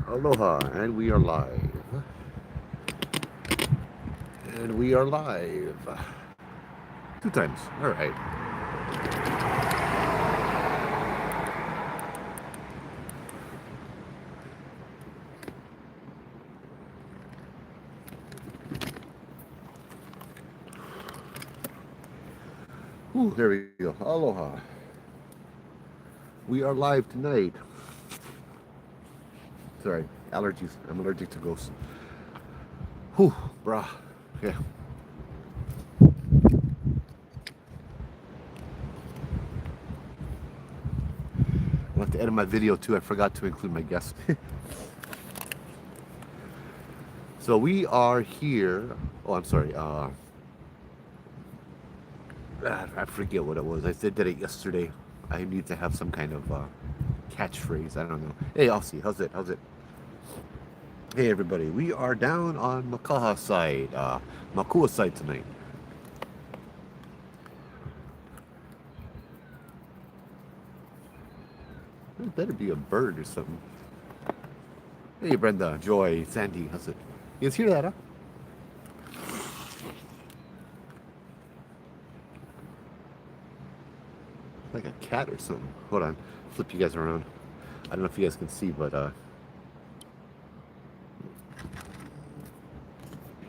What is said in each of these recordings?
Aloha, and we are live. And we are live. Two times. All right. Ooh, there we go. Aloha. We are live tonight. Sorry, allergies. I'm allergic to ghosts. Whew, brah. Yeah. I'll have to edit my video too. I forgot to include my guest. So we are here. Oh, I'm sorry. I forget what it was. I did it yesterday. I need to have some kind of catchphrase. I don't know. Hey, Aussie, how's it? How's it? Hey, everybody. We are down on Makaha side, Makua side tonight. It better be a bird or something. Hey, Brenda, Joy, Sandy, how's it? You guys hear that, huh? Like a cat or something. Hold on. Flip you guys around. I don't know if you guys can see, but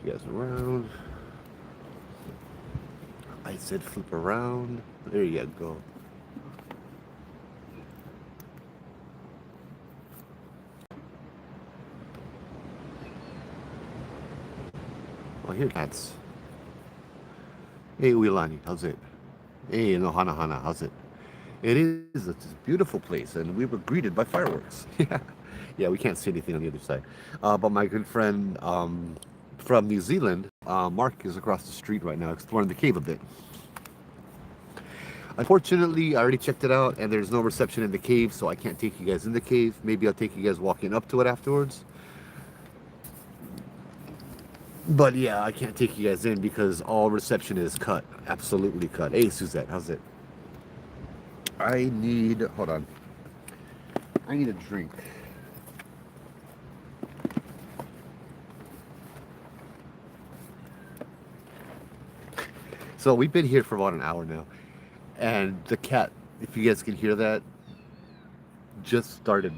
you guys around. I said flip around. There you go. Oh, here cats. Hey, Uilani, how's it? Hey, Nohana Hana, how's it? It is. It's a beautiful place, and we were greeted by fireworks. Yeah, yeah. We can't see anything on the other side. But my good friend from New Zealand, Mark, is across the street right now exploring the cave a bit. Unfortunately, I already checked it out, and there's no reception in the cave, so I can't take you guys in the cave. Maybe I'll take you guys walking up to it afterwards. But yeah, I can't take you guys in because all reception is cut. Absolutely cut. Hey, Suzette, how's it? I need. Hold on. I need a drink. So we've been here for about an hour now, and the cat, if you guys can hear that, just started.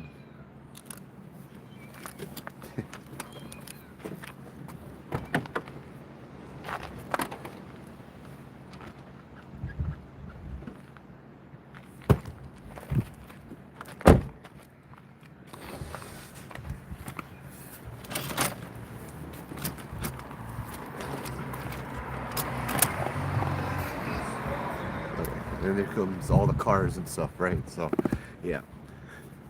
And there comes all the cars and stuff, right? So, yeah.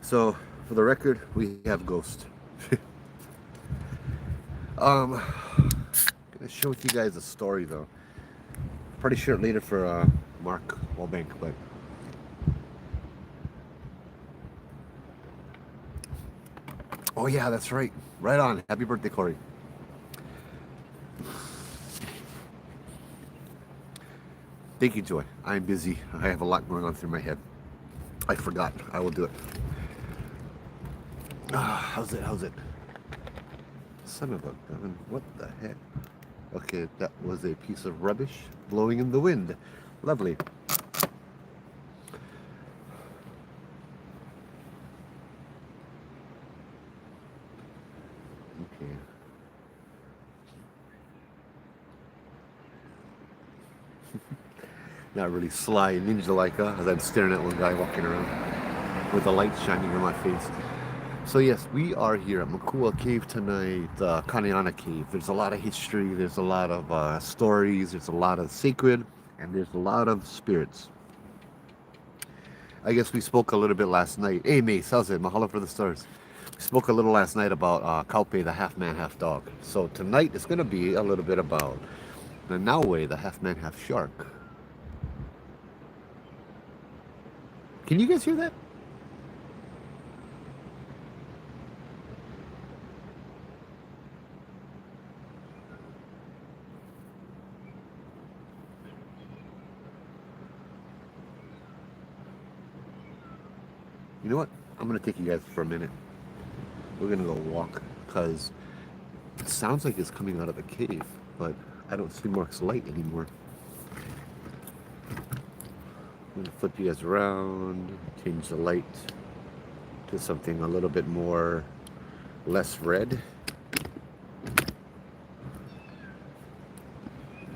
So, for the record, we have Ghost. I'm gonna share with you guys a story though. Pretty sure later for Mark Walbank, but oh yeah, that's right. Right on. Happy birthday, Corey. Thank you, Joy. I'm busy. I have a lot going on through my head. I forgot. I will do it. How's it? How's it? Son of a gun. What the heck? Okay, that was a piece of rubbish blowing in the wind. Lovely. Okay. Not really sly ninja like, as I'm staring at one guy walking around with the light shining in my face. So yes, we are here at Makua Cave tonight, Kaneana Cave. There's a lot of history, there's a lot of stories, there's a lot of sacred, and there's a lot of spirits. I guess we spoke a little bit last night. Hey Mace, how's it? Mahalo for the stars. We spoke a little last night about Kaupe, the half man, half dog. So tonight it's going to be a little bit about Nanaue, the half man, half shark. Can you guys hear that? You know what? I'm going to take you guys for a minute. We're gonna go walk because it sounds like it's coming out of the cave, but I don't see Mark's light anymore. I'm gonna flip you guys around, change the light to something a little bit more less red.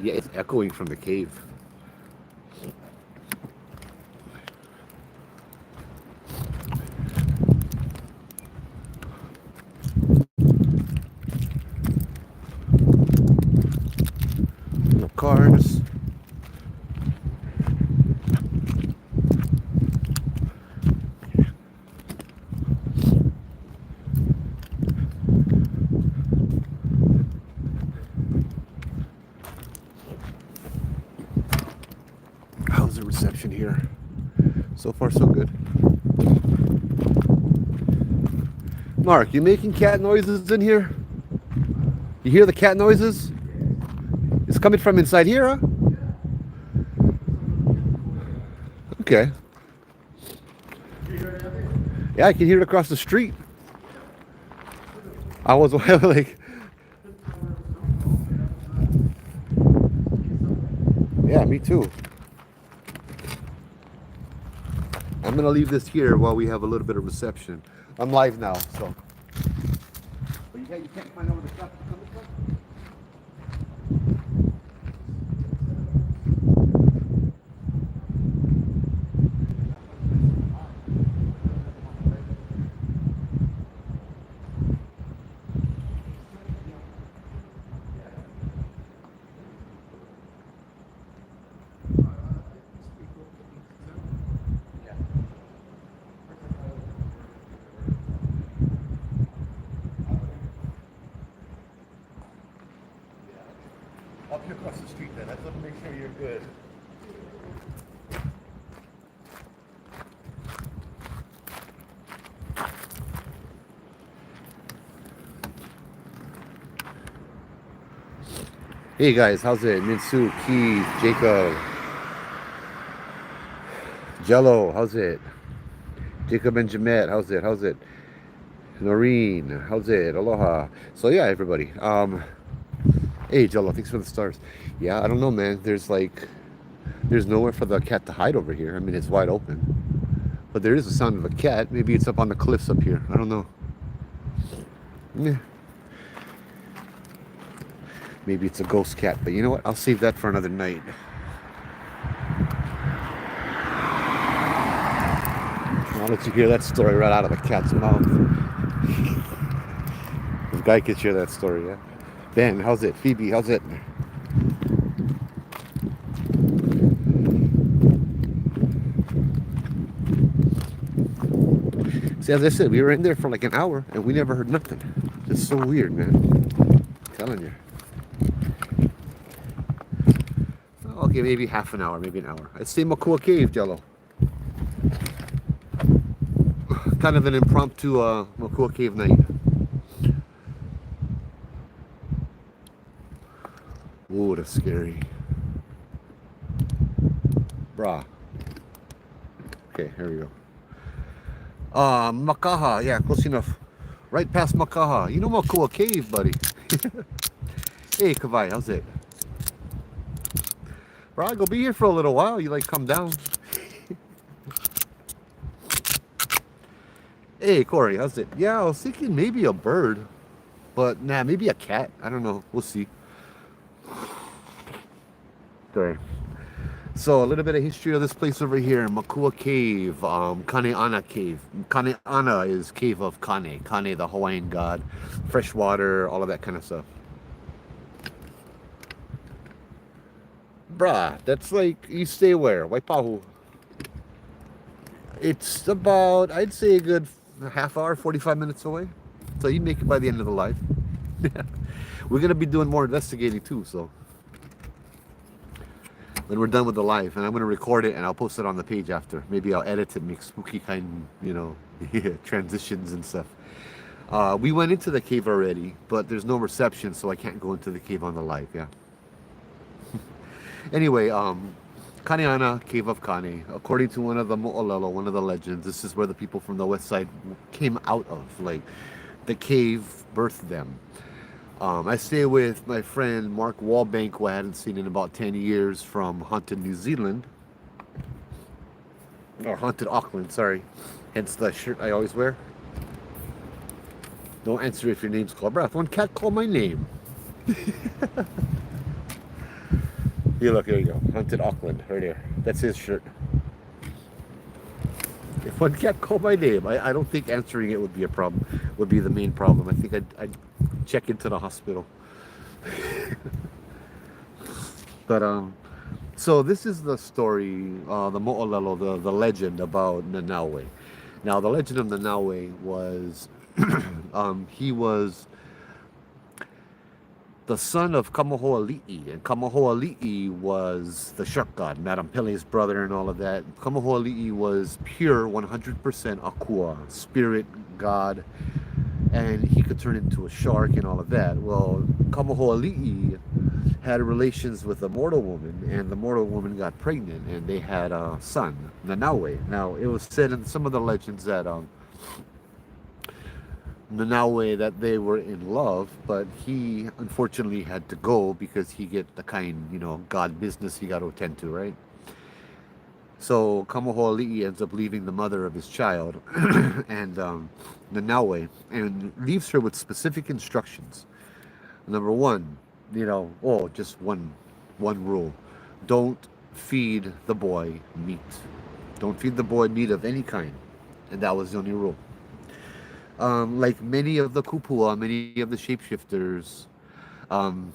Yeah, it's echoing from the cave. No cars. How's the reception here? So far, so good. Mark, you making cat noises in here? You hear the cat noises? It's coming from inside here, huh? Okay. Yeah, I can hear it across the street. I was like, yeah, me too. I'm gonna leave this here while we have a little bit of reception. I'm live now, so. But you can't find out where the stuff is coming from? Up here across the street then. I just want to make sure you're good. Hey guys, how's it? Minsu, Keith, Jacob, Jello, how's it? Jacob and Jemet, how's it? How's it? Noreen, how's it? Aloha. So yeah, everybody. Hey Jello, thanks for the stars. Yeah, I don't know, man. There's nowhere for the cat to hide over here. I mean, it's wide open. But there is a sound of a cat. Maybe it's up on the cliffs up here. I don't know. Yeah. Maybe it's a ghost cat, but you know what? I'll save that for another night. I'll let you hear that story right out of the cat's mouth. This guy could share that story, yeah? Ben, how's it? Phoebe, how's it? See, as I said, we were in there for like an hour and we never heard nothing. It's so weird, man. I'm telling you. Okay, maybe half an hour, maybe an hour. I'd say Makua Cave, Jello. Kind of an impromptu Makua Cave night. Ooh, that's scary. Brah. Okay, here we go. Makaha, yeah, close enough. Right past Makaha. You know Makua Cave, buddy. Hey, Kavai, how's it? Bro, I'll go be here for a little while. You like come down. Hey, Corey, how's it? Yeah, I was thinking maybe a bird. But nah, maybe a cat. I don't know. We'll see. Sorry. So a little bit of history of this place over here, Makua Cave, Kaneana Cave. Kaneana is cave of Kane. Kane, the Hawaiian god. Fresh water, all of that kind of stuff. Bruh, that's like, you stay where? Waipahu. It's about, I'd say a good half hour, 45 minutes away. So you make it by the end of the live. We're going to be doing more investigating too, so. When we're done with the live, and I'm going to record it and I'll post it on the page after. Maybe I'll edit it, make spooky kind, transitions and stuff. We went into the cave already, but there's no reception, so I can't go into the cave on the live, yeah. Anyway, Kaneana, Cave of Kane. According to one of the Mo'olelo, one of the legends, this is where the people from the west side came out of. Like, The cave birthed them. I stay with my friend Mark Wallbank, who I hadn't seen in about 10 years, from Haunted New Zealand, or Haunted Auckland, sorry. Hence the shirt I always wear. Don't answer if your name's called. Breath. One cat call my name. Here, look, here you go. Haunted Auckland, right there. That's his shirt. If one cat called my name, I don't think answering it would be a problem, would be the main problem. I think I'd check into the hospital. But so this is the story, the mo'olelo, the legend about Nanaue. Now the legend of Nanaue was, he was the son of Kamahoali'i, and Kamahoali'i was the shark god, Madame Pele's brother, and all of that. Kamahoali'i was pure 100% akua, spirit god, and he could turn into a shark and all of that. Well, Kamahoali'i had relations with a mortal woman, and the mortal woman got pregnant, and they had a son, Nanaue. Now, it was said in some of the legends that Nanaue, that they were in love, but he unfortunately had to go because he get the kind, God business he got to attend to, right? So Kamahoali'i ends up leaving the mother of his child, and Nanaue, and leaves her with specific instructions. Number one, just one rule: don't feed the boy meat. Don't feed the boy meat of any kind, and that was the only rule. Like many of the kupua, many of the shapeshifters, um,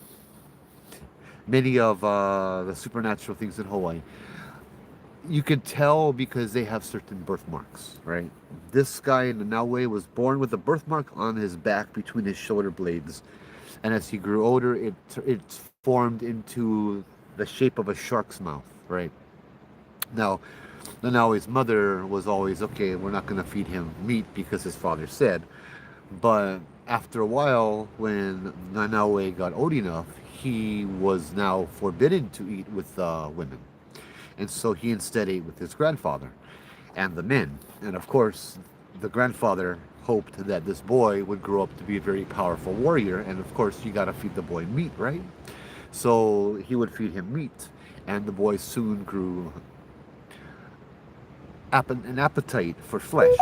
many of the supernatural things in Hawaii, you could tell because they have certain birthmarks, right? This guy in Nanaue was born with a birthmark on his back between his shoulder blades, and as he grew older, it formed into the shape of a shark's mouth, right? Now, Nanaue's mother was always, okay, we're not going to feed him meat because his father said. But after a while, when Nanaue got old enough, he was now forbidden to eat with women. And so he instead ate with his grandfather and the men. And of course, the grandfather hoped that this boy would grow up to be a very powerful warrior. And of course, you got to feed the boy meat, right? So he would feed him meat. And the boy soon grew an appetite for flesh.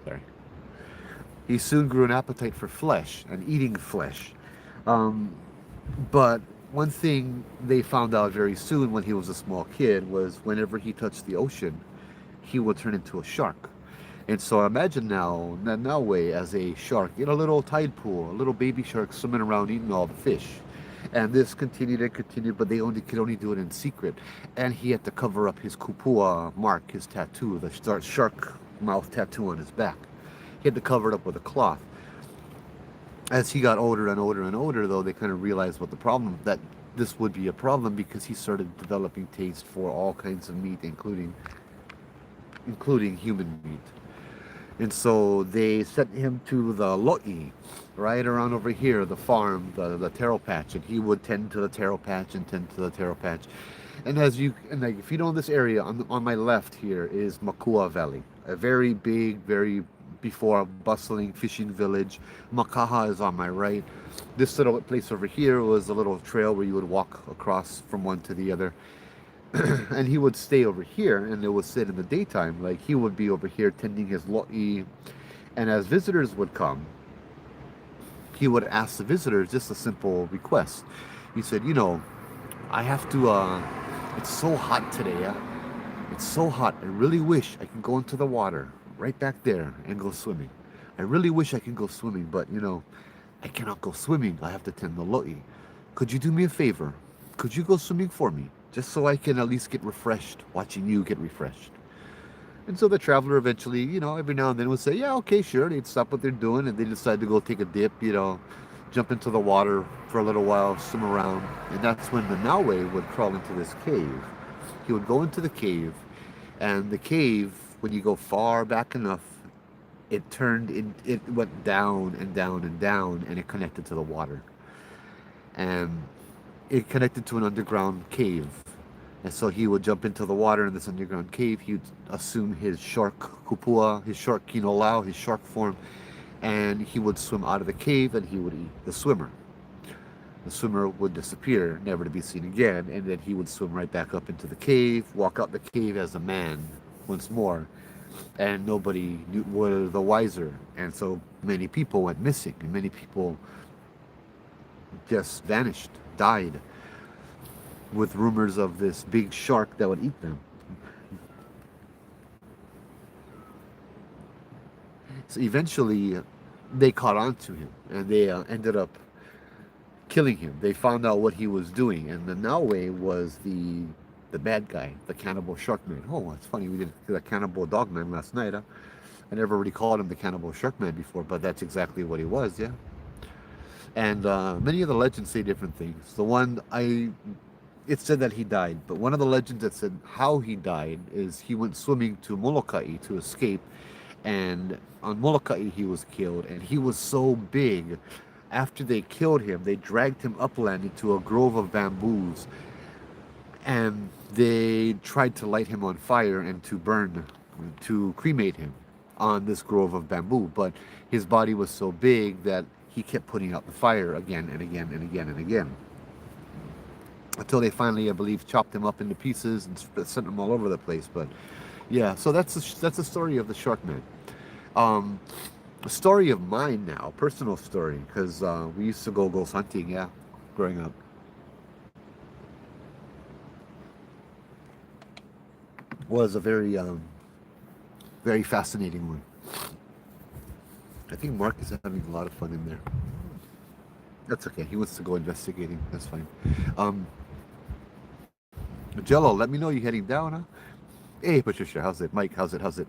Sorry. He soon grew an appetite for flesh and eating flesh. But one thing they found out very soon when he was a small kid was whenever he touched the ocean, he would turn into a shark. And so imagine now Nanaue as a shark in a little tide pool, a little baby shark swimming around eating all the fish. And this continued and continued, but they could only do it in secret. And he had to cover up his kupua mark, his tattoo, the shark mouth tattoo on his back. He had to cover it up with a cloth. As he got older and older and older, though, they kind of realized what the problem, that this would be a problem because he started developing taste for all kinds of meat, including human meat. And so they sent him to the lo'i, right around over here, the farm, the taro patch, and he would tend to the taro patch and tend to the taro patch. And if you know this area, on my left here is Makua Valley, a very big, very before bustling fishing village. Makaha is on my right. This little place over here was a little trail where you would walk across from one to the other. And he would stay over here, and it would sit in the daytime. Like he would be over here tending his lo'i, and as visitors would come, he would ask the visitors just a simple request. He said, I have to, it's so hot today. It's so hot. I really wish I could go into the water right back there and go swimming. I really wish I could go swimming, but I cannot go swimming. I have to tend the lo'i. Could you do me a favor? Could you go swimming for me? Just so I can at least get refreshed, watching you get refreshed. And so the traveler eventually, every now and then would say, yeah, okay, sure. They'd stop what they're doing and they decide to go take a dip, jump into the water for a little while, swim around. And that's when the Nanaue would crawl into this cave. He would go into the cave, and the cave, when you go far back enough, it went down and down and down, and it connected to the water. And it connected to an underground cave. And so he would jump into the water in this underground cave. He would assume his shark kupua, his shark kinolau, his shark form, and he would swim out of the cave and he would eat the swimmer. The swimmer would disappear, never to be seen again, and then he would swim right back up into the cave, walk out the cave as a man once more, and nobody were the wiser. And so many people went missing, and many people just vanished, died, with rumors of this big shark that would eat them. So eventually, they caught on to him, and they ended up killing him. They found out what he was doing, and the Nanaue was the bad guy, the cannibal shark man. Oh, it's funny, we did the cannibal dog man last night. Huh? I never really called him the cannibal shark man before, but that's exactly what he was, yeah. And many of the legends say different things. It said that he died, but one of the legends that said how he died is he went swimming to Molokai to escape, and on Molokai he was killed, and he was so big. After they killed him, they dragged him upland into a grove of bamboos, and they tried to light him on fire and to cremate him on this grove of bamboo. But his body was so big that he kept putting out the fire again and again and again and again, until they finally, I believe, chopped him up into pieces and sent him all over the place. But yeah, so that's the story of the Shark Man. A story of mine now, personal story, because we used to go ghost hunting, yeah, growing up. Was a very fascinating one. I think Mark is having a lot of fun in there. That's okay. He wants to go investigating. That's fine. Um, Jello, let me know you're heading down, huh? Hey, Patricia, how's it? Mike, how's it? How's it?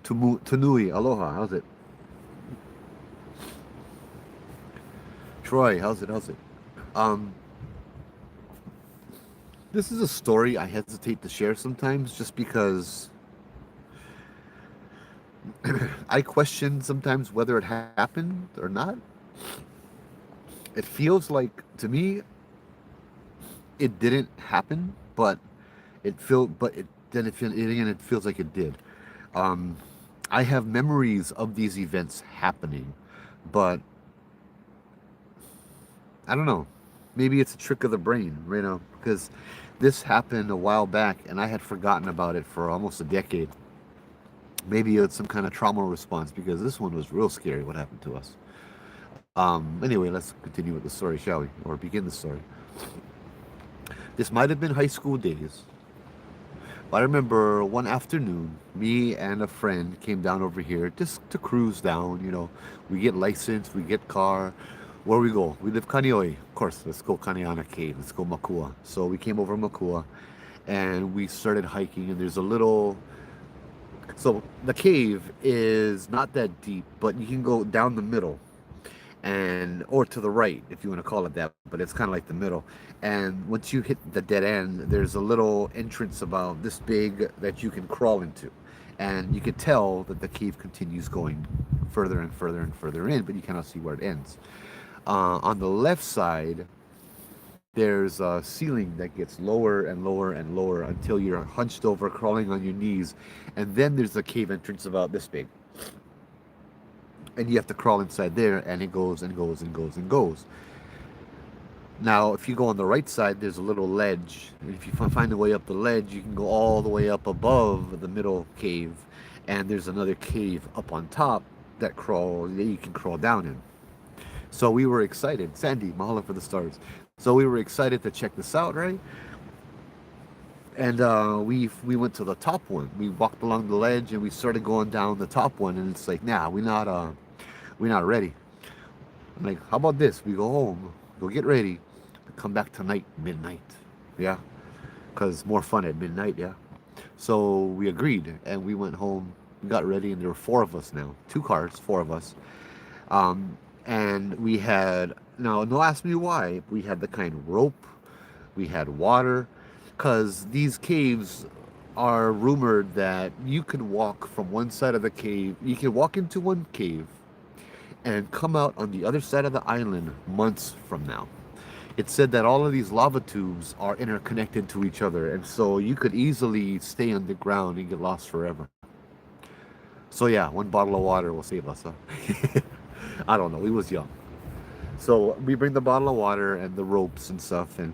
Tanui, aloha, how's it? Troy, how's it? How's it? Um, this is a story I hesitate to share sometimes, just because I question sometimes whether it happened or not. It feels like, to me, it didn't happen, but it feels like it did. Um, I have memories of these events happening, but I don't know. Maybe it's a trick of the brain, you know, because this happened a while back and I had forgotten about it for almost a decade. Maybe it's some kind of trauma response, because this one was real scary what happened to us. Anyway, let's continue with the story, shall we? Or begin the story. This might have been high school days. But I remember one afternoon, me and a friend came down over here just to cruise down. You know, we get licensed, we get car. Where we go? We live Kaneaue. Of course, let's go Kaneana Cave. Let's go Makua. So we came over Makua and we started hiking. And there's a little. So the cave is not that deep, but you can go down the middle, and or to the right if you want to call it that, but it's kind of like the middle. And once you hit the dead end, there's a little entrance about this big that you can crawl into, and you can tell that the cave continues going further and further and further in, but you cannot see where it ends. On the left side, there's a ceiling that gets lower and lower and lower until you're hunched over, crawling on your knees, and then there's a cave entrance about this big, and you have to crawl inside there, and it goes and goes and goes and goes. Now, if you go on the right side, there's a little ledge, and if you find a way up the ledge, you can go all the way up above the middle cave, and there's another cave up on top that you can crawl down in. So we were excited. Sandy, mahalo for the stars. So we were excited to check this out, right? And we went to the top one. We walked along the ledge and we started going down the top one, and it's like, nah, we're not ready. I'm like, how about this? We go home, go get ready, come back tonight, midnight, yeah, because more fun at midnight, yeah. So we agreed, and we went home, we got ready, and there were four of us now, two cars, four of us, and we had, now don't ask me why, we had the kind of rope, we had water, because these caves are rumored that you could walk from one side of the cave, you can walk into one cave and come out on the other side of the island months from now. It said that all of these lava tubes are interconnected to each other, and so you could easily stay underground and get lost forever. So yeah, one bottle of water will save us. Huh? I don't know. We was young, so we bring the bottle of water and the ropes and stuff, and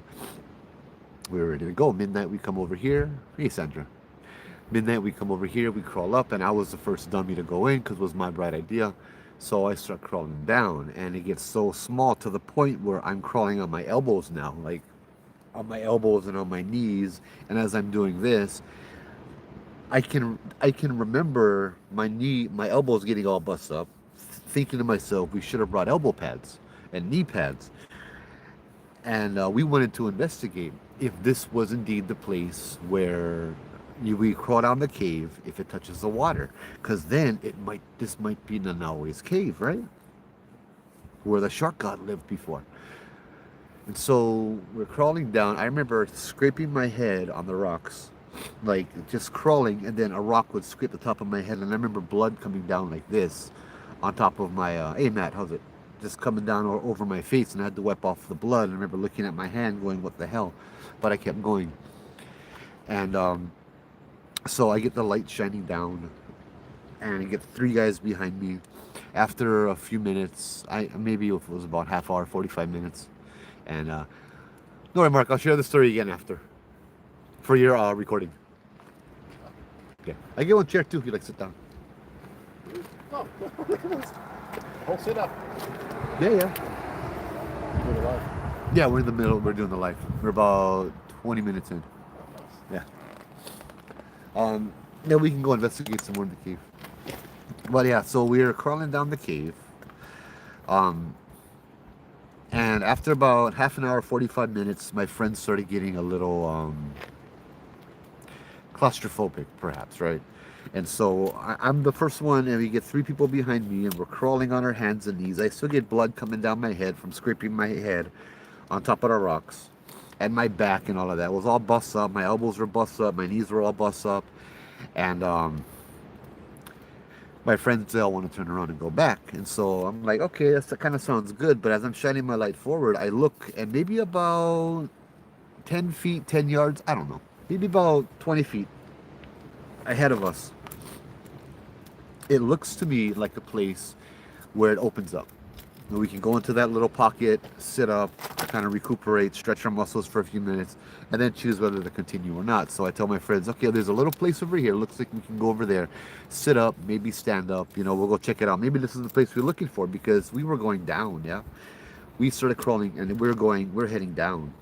we're ready to go. Midnight, we come over here. Hey, Sandra. Midnight, we come over here. We crawl up, and I was the first dummy to go in because it was my bright idea. So I start crawling down, and it gets so small to the point where I'm crawling on my elbows now, like on my elbows and on my knees. And as I'm doing this, I can remember my elbows getting all bust up, thinking to myself, we should have brought elbow pads and knee pads. And we wanted to investigate if this was indeed the place where we crawl down the cave if it touches the water, because then this might be Nanaue's cave, right, where the shark god lived before. And so we're crawling down. I remember scraping my head on the rocks, like just crawling, and then a rock would scrape the top of my head, and I remember blood coming down like this on top of my hey Matt, how's it, just coming down over my face, and I had to wipe off the blood. And I remember looking at my hand going, what the hell, but I kept going. And so I get the light shining down, and I get three guys behind me. After a few minutes, I maybe it was about half hour, 45 minutes, and no worry, Mark, I'll share the story again after for your recording. Okay, I get one chair too if you like sit down. Oh, oh, sit up. Yeah, yeah. Doing it live. Yeah, we're in the middle. We're doing the live. We're about 20 minutes in. Yeah. Then we can go investigate some more in the cave. But yeah, so we're crawling down the cave. Um, and after about half an hour, 45 minutes, my friends started getting a little claustrophobic, perhaps, right? And so I'm the first one, and we get three people behind me, and we're crawling on our hands and knees. I still get blood coming down my head from scraping my head on top of the rocks, and my back and all of that. It was all bust up. My elbows were bust up. My knees were all bust up. And my friends, they all want to turn around and go back. And so I'm like, okay, that kind of sounds good. But as I'm shining my light forward, I look, and maybe about 10 feet, 10 yards, I don't know, maybe about 20 feet ahead of us, it looks to me like a place where it opens up. And we can go into that little pocket, sit up, kind of recuperate, stretch our muscles for a few minutes, and then choose whether to continue or not. So I tell my friends, okay, there's a little place over here. Looks like we can go over there, sit up, maybe stand up. We'll go check it out. Maybe this is the place we're looking for, because we were going down. Yeah, we started crawling, and we're heading down.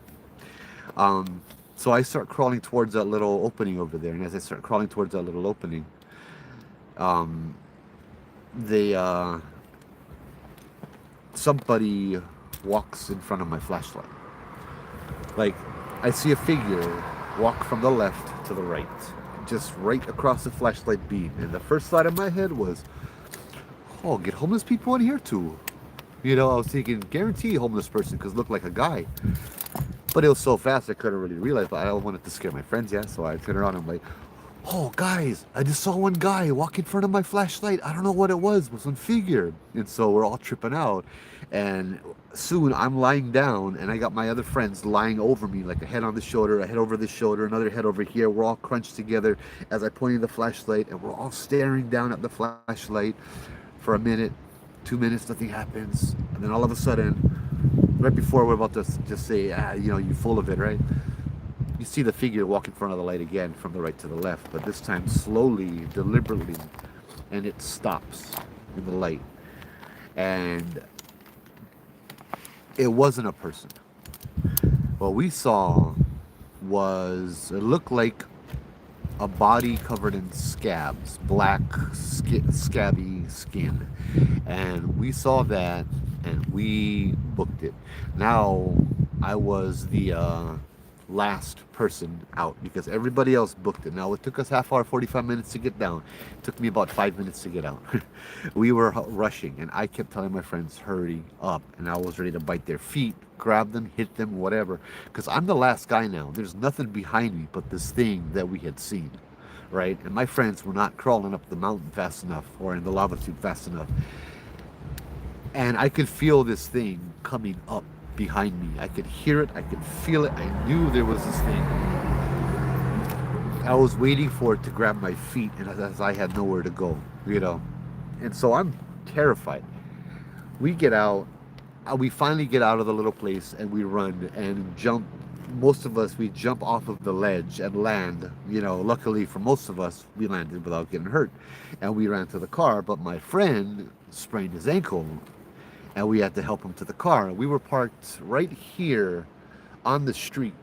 So I start crawling towards that little opening over there, and as I start crawling towards that little opening, they somebody walks in front of my flashlight. Like, I see a figure walk from the left to the right, just right across the flashlight beam. And the first thought in my head was, oh, get homeless people in here too. I was thinking, guarantee homeless person, because it looked like a guy. But it was so fast I couldn't really realize, but I wanted to scare my friends, yeah. So I turned around and I'm like, oh, guys, I just saw one guy walk in front of my flashlight. I don't know what it was some figure. And so we're all tripping out. And soon I'm lying down, and I got my other friends lying over me, like a head on the shoulder, a head over the shoulder, another head over here. We're all crunched together as I pointed the flashlight, and we're all staring down at the flashlight for a minute, 2 minutes, nothing happens. And then all of a sudden, right before we're about to just say, you're full of it, right? You see the figure walk in front of the light again from the right to the left, but this time slowly, deliberately, and it stops in the light. And it wasn't a person. What we saw it looked like a body covered in scabs, black, scabby skin. And we saw that, and we booked it. Now, I was the last person out, because everybody else booked it. Now, it took us half hour, 45 minutes to get down. It took me about 5 minutes to get out. We were rushing, and I kept telling my friends, hurry up. And I was ready to bite their feet, grab them, hit them, whatever, because I'm the last guy now. There's nothing behind me but this thing that we had seen, right? And my friends were not crawling up the mountain fast enough, or in the lava tube fast enough. And I could feel this thing coming up behind me. I could hear it, I could feel it, I knew there was this thing. I was waiting for it to grab my feet, and as I had nowhere to go, you know. And so I'm terrified. We get out, we finally get out of the little place, and we run and jump. Most of us, we jump off of the ledge and land. You know, luckily for most of us, we landed without getting hurt. And we ran to the car, but my friend sprained his ankle, and we had to help him to the car. We were parked right here on the street,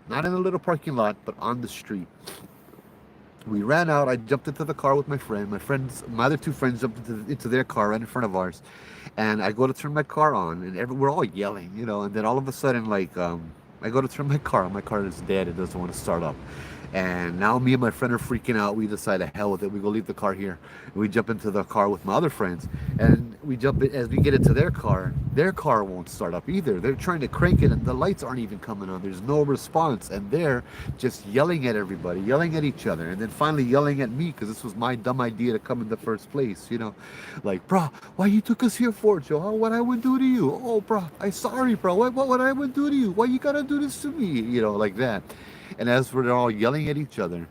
not in a little parking lot, but on the street. We ran out. I jumped into the car with my friend. My other two friends jumped into their car right in front of ours, and I go to turn my car on, and we're all yelling, you know. And then all of a sudden, like, I go to turn my car on. My car is dead. It doesn't want to start up. And now me and my friend are freaking out. We decide to hell with it. We go leave the car here. We jump into the car with my other friends, and we jump in, as we get into their car won't start up either. They're trying to crank it, and the lights aren't even coming on. There's no response, and they're just yelling at everybody, yelling at each other, and then finally yelling at me because this was my dumb idea to come in the first place. You know, like, bro, why you took us here for, Joe? What I would do to you? Oh, bro, I'm sorry, bro. What I would do to you? Why you gotta do this to me? You know, like that. And as we're all yelling at each other,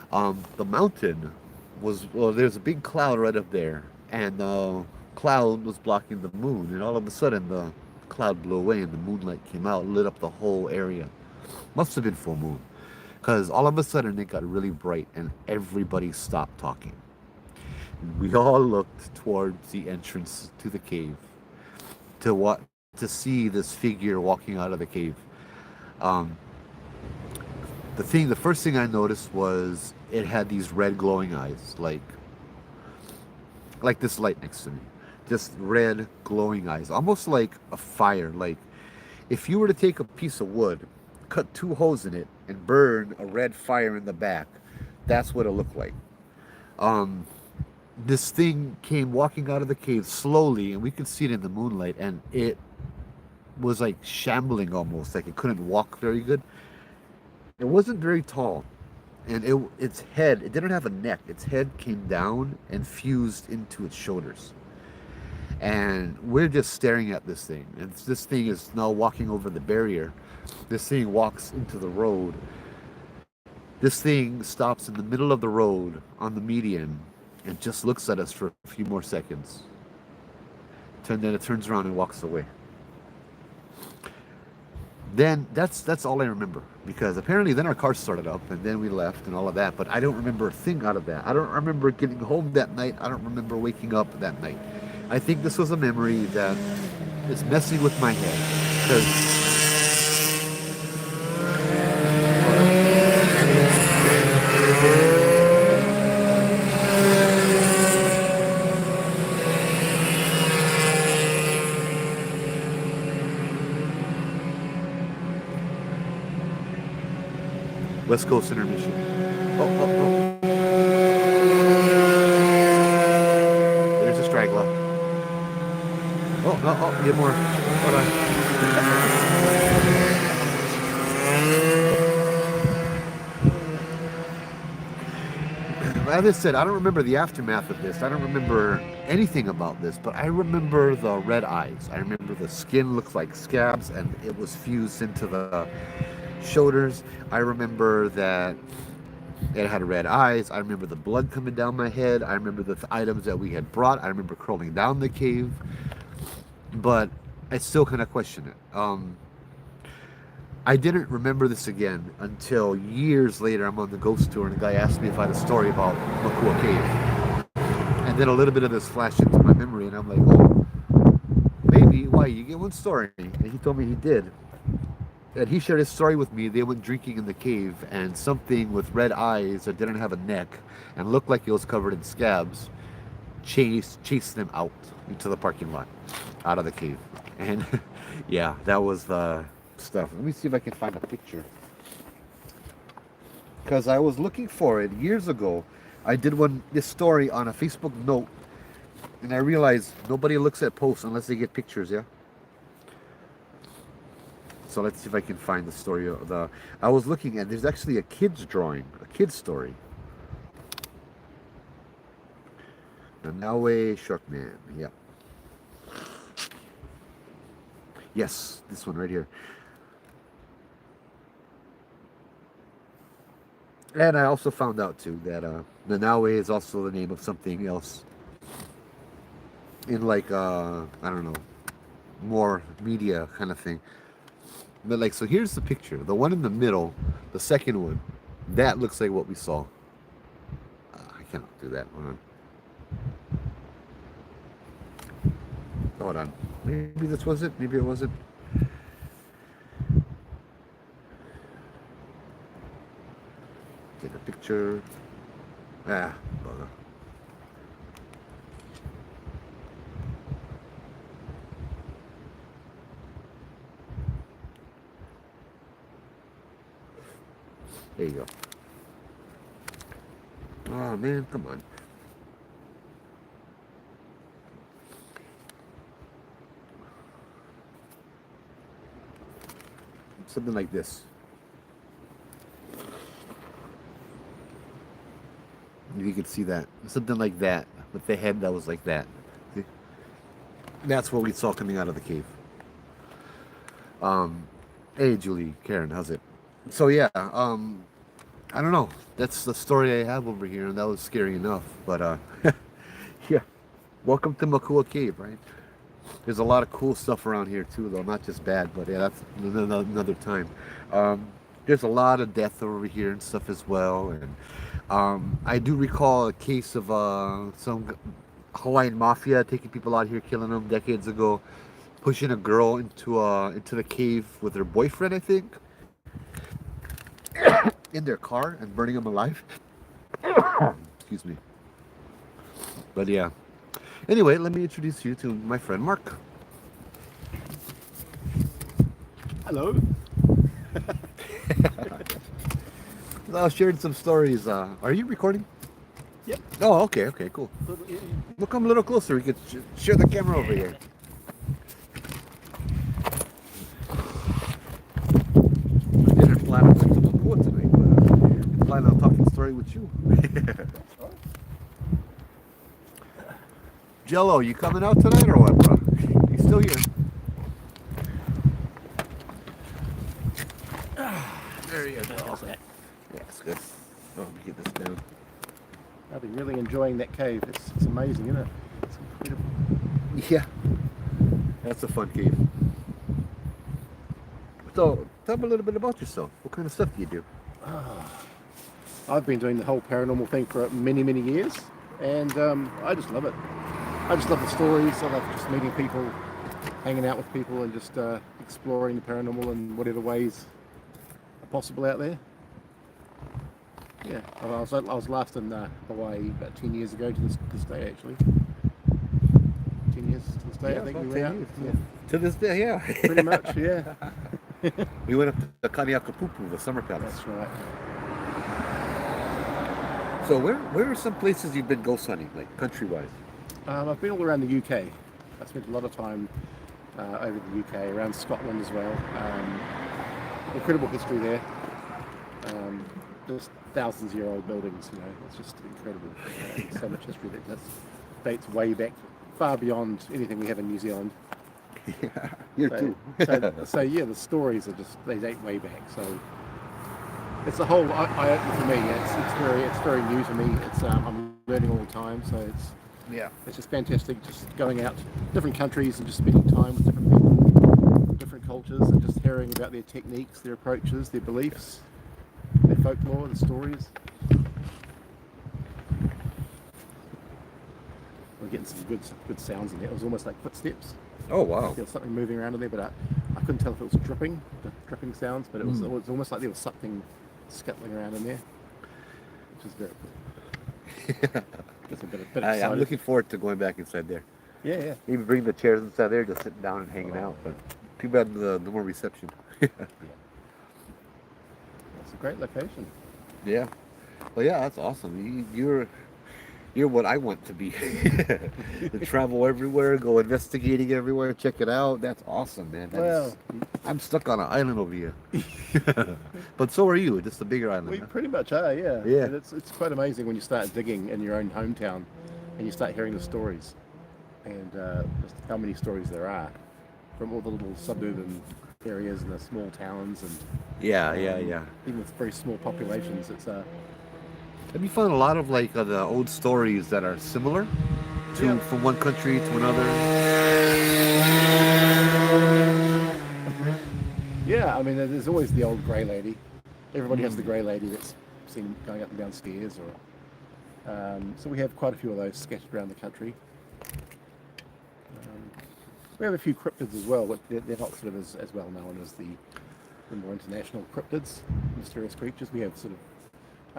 the mountain was, well, there's a big cloud right up there, and the cloud was blocking the moon, and all of a sudden the cloud blew away and the moonlight came out, lit up the whole area. Must have been full moon, because all of a sudden it got really bright and everybody stopped talking. We all looked towards the entrance to the cave to see this figure walking out of the cave. Um, the first thing I noticed was it had these red glowing eyes, like this light next to me, just red glowing eyes, almost like a fire. Like if you were to take a piece of wood, cut two holes in it, and burn a red fire in the back, that's what it looked like. Um, this thing came walking out of the cave slowly, and we could see it in the moonlight, and it was like shambling almost, like it couldn't walk very good. It wasn't very tall, and its head, it didn't have a neck. Its head came down and fused into its shoulders. And we're just staring at this thing. And this thing is now walking over the barrier. This thing walks into the road. This thing stops in the middle of the road on the median and just looks at us for a few more seconds. Then it turns around and walks away. Then that's all I remember, because apparently then our car started up and then we left and all of that, but I don't remember a thing out of that. I don't remember getting home that night. I don't remember waking up that night. I think this was a memory that is messing with my head, because West Coast intermission. Oh. There's a straggler. Oh, get more. Hold on. As I said, I don't remember the aftermath of this. I don't remember anything about this, but I remember the red eyes. I remember the skin looked like scabs and it was fused into the shoulders. I remember that it had red eyes. I remember the blood coming down my head. I remember the items that we had brought. I remember crawling down the cave. But I still kind of question it. I didn't remember this again until years later. I'm on the ghost tour and a guy asked me if I had a story about Makua Cave. And then a little bit of this flashed into my memory and I'm like, oh, maybe. Why? You get one story. And he told me he did. And he shared his story with me. They went drinking in the cave and something with red eyes that didn't have a neck and looked like it was covered in scabs chased them out into the parking lot, out of the cave. And yeah, that was the stuff. Let me see if I can find a picture, because I was looking for it years ago. I did this story on a Facebook note, and I realized nobody looks at posts unless they get pictures. Yeah. So let's see if I can find the story of I was looking at. There's actually a kid's drawing, a kid's story. Nanaue Sharkman. Yeah. Yes, this one right here. And I also found out too that Nanaue is also the name of something else in like I don't know, more media kind of thing. But like, so here's the picture. The one in the middle, the second one, that looks like what we saw. I cannot do that. Hold on. Hold on. Maybe this was it. Maybe it wasn't. Get a picture. Ah, bugger. There you go. Oh man, come on. Something like this. You can see that. Something like that. With the head that was like that. See? That's what we saw coming out of the cave. Um, hey Julie, Karen, how's it? So yeah, I don't know. That's the story I have over here, and that was scary enough. But yeah, welcome to Makua Cave, right? There's a lot of cool stuff around here too, though, not just bad. But yeah, that's another time. There's a lot of death over here and stuff as well, and I do recall a case of some Hawaiian mafia taking people out here, killing them decades ago, pushing a girl into the cave with her boyfriend, I think, in their car and burning them alive. Excuse me. But yeah. Anyway, let me introduce you to my friend Mark. Hello. I was sharing some stories. Are you recording? Yep. Oh, okay, cool. We'll come a little closer. We could share the camera over here. I didn't plan on going to Makua tonight, but I plan on talking story with you. Jello, you coming out tonight or what, bro? You still here? There you go. Yeah, it's good. Oh, let me get this down. I've been really enjoying that cave. It's amazing, isn't it? It's incredible. Yeah, that's a fun cave. So, tell me a little bit about yourself. What kind of stuff do you do? I've been doing the whole paranormal thing for many, many years, and I just love it. I just love the stories. I love just meeting people, hanging out with people, and just exploring the paranormal in whatever ways are possible out there. Yeah, I was last in Hawaii about 10 years ago to this day, actually. 10 years to this day, Yeah, I think about we 10 went out. years, Yeah. To this day, yeah. Pretty much, yeah. We went up to Kaneana, the summer palace. That's right. So where are some places you've been ghost hunting, like country-wise? I've been all around the UK. I spent a lot of time over the UK, around Scotland as well. Incredible history there. Just thousands-year-old buildings, you know, it's just incredible. So much history that dates way back, far beyond anything we have in New Zealand. Yeah, here too. So yeah, the stories are just, they date way back. So it's a whole eye-opener for me. It's very new to me. I'm learning all the time, so it's just fantastic. Just going out to different countries and just spending time with different people, different cultures, and just hearing about their techniques, their approaches, their beliefs, their folklore, the stories. We're getting some good sounds in there. It was almost like footsteps. Oh wow. There was something moving around in there, but I couldn't tell if it was dripping sounds, but it was almost like there was something scuttling around in there, which is very cool. Just a bit excited. I'm looking forward to going back inside there. Yeah. Maybe bring the chairs inside there, just sitting down and hanging out. But too bad no more reception. Yeah. It's a great location. Yeah. Well, yeah, that's awesome. You're what I want to be. To travel everywhere, go investigating everywhere, check it out. That's awesome, man. I'm stuck on an island over here. But so are you. Just a bigger island. We huh? pretty much are, yeah. Yeah. And it's quite amazing when you start digging in your own hometown and you start hearing the stories and just how many stories there are. from all the little suburban areas and the small towns, and Yeah, yeah, yeah. even with very small populations, it's Have you found a lot of like the old stories that are similar yeah, to from one country to another? yeah. I mean, there's always the old grey lady. Everybody has the Mm. grey lady that's seen going up and down stairs, or so we have quite a few of those scattered around the country. Um, we have a few cryptids as well, but they're not sort of as well known as the more international cryptids, mysterious creatures. We have sort of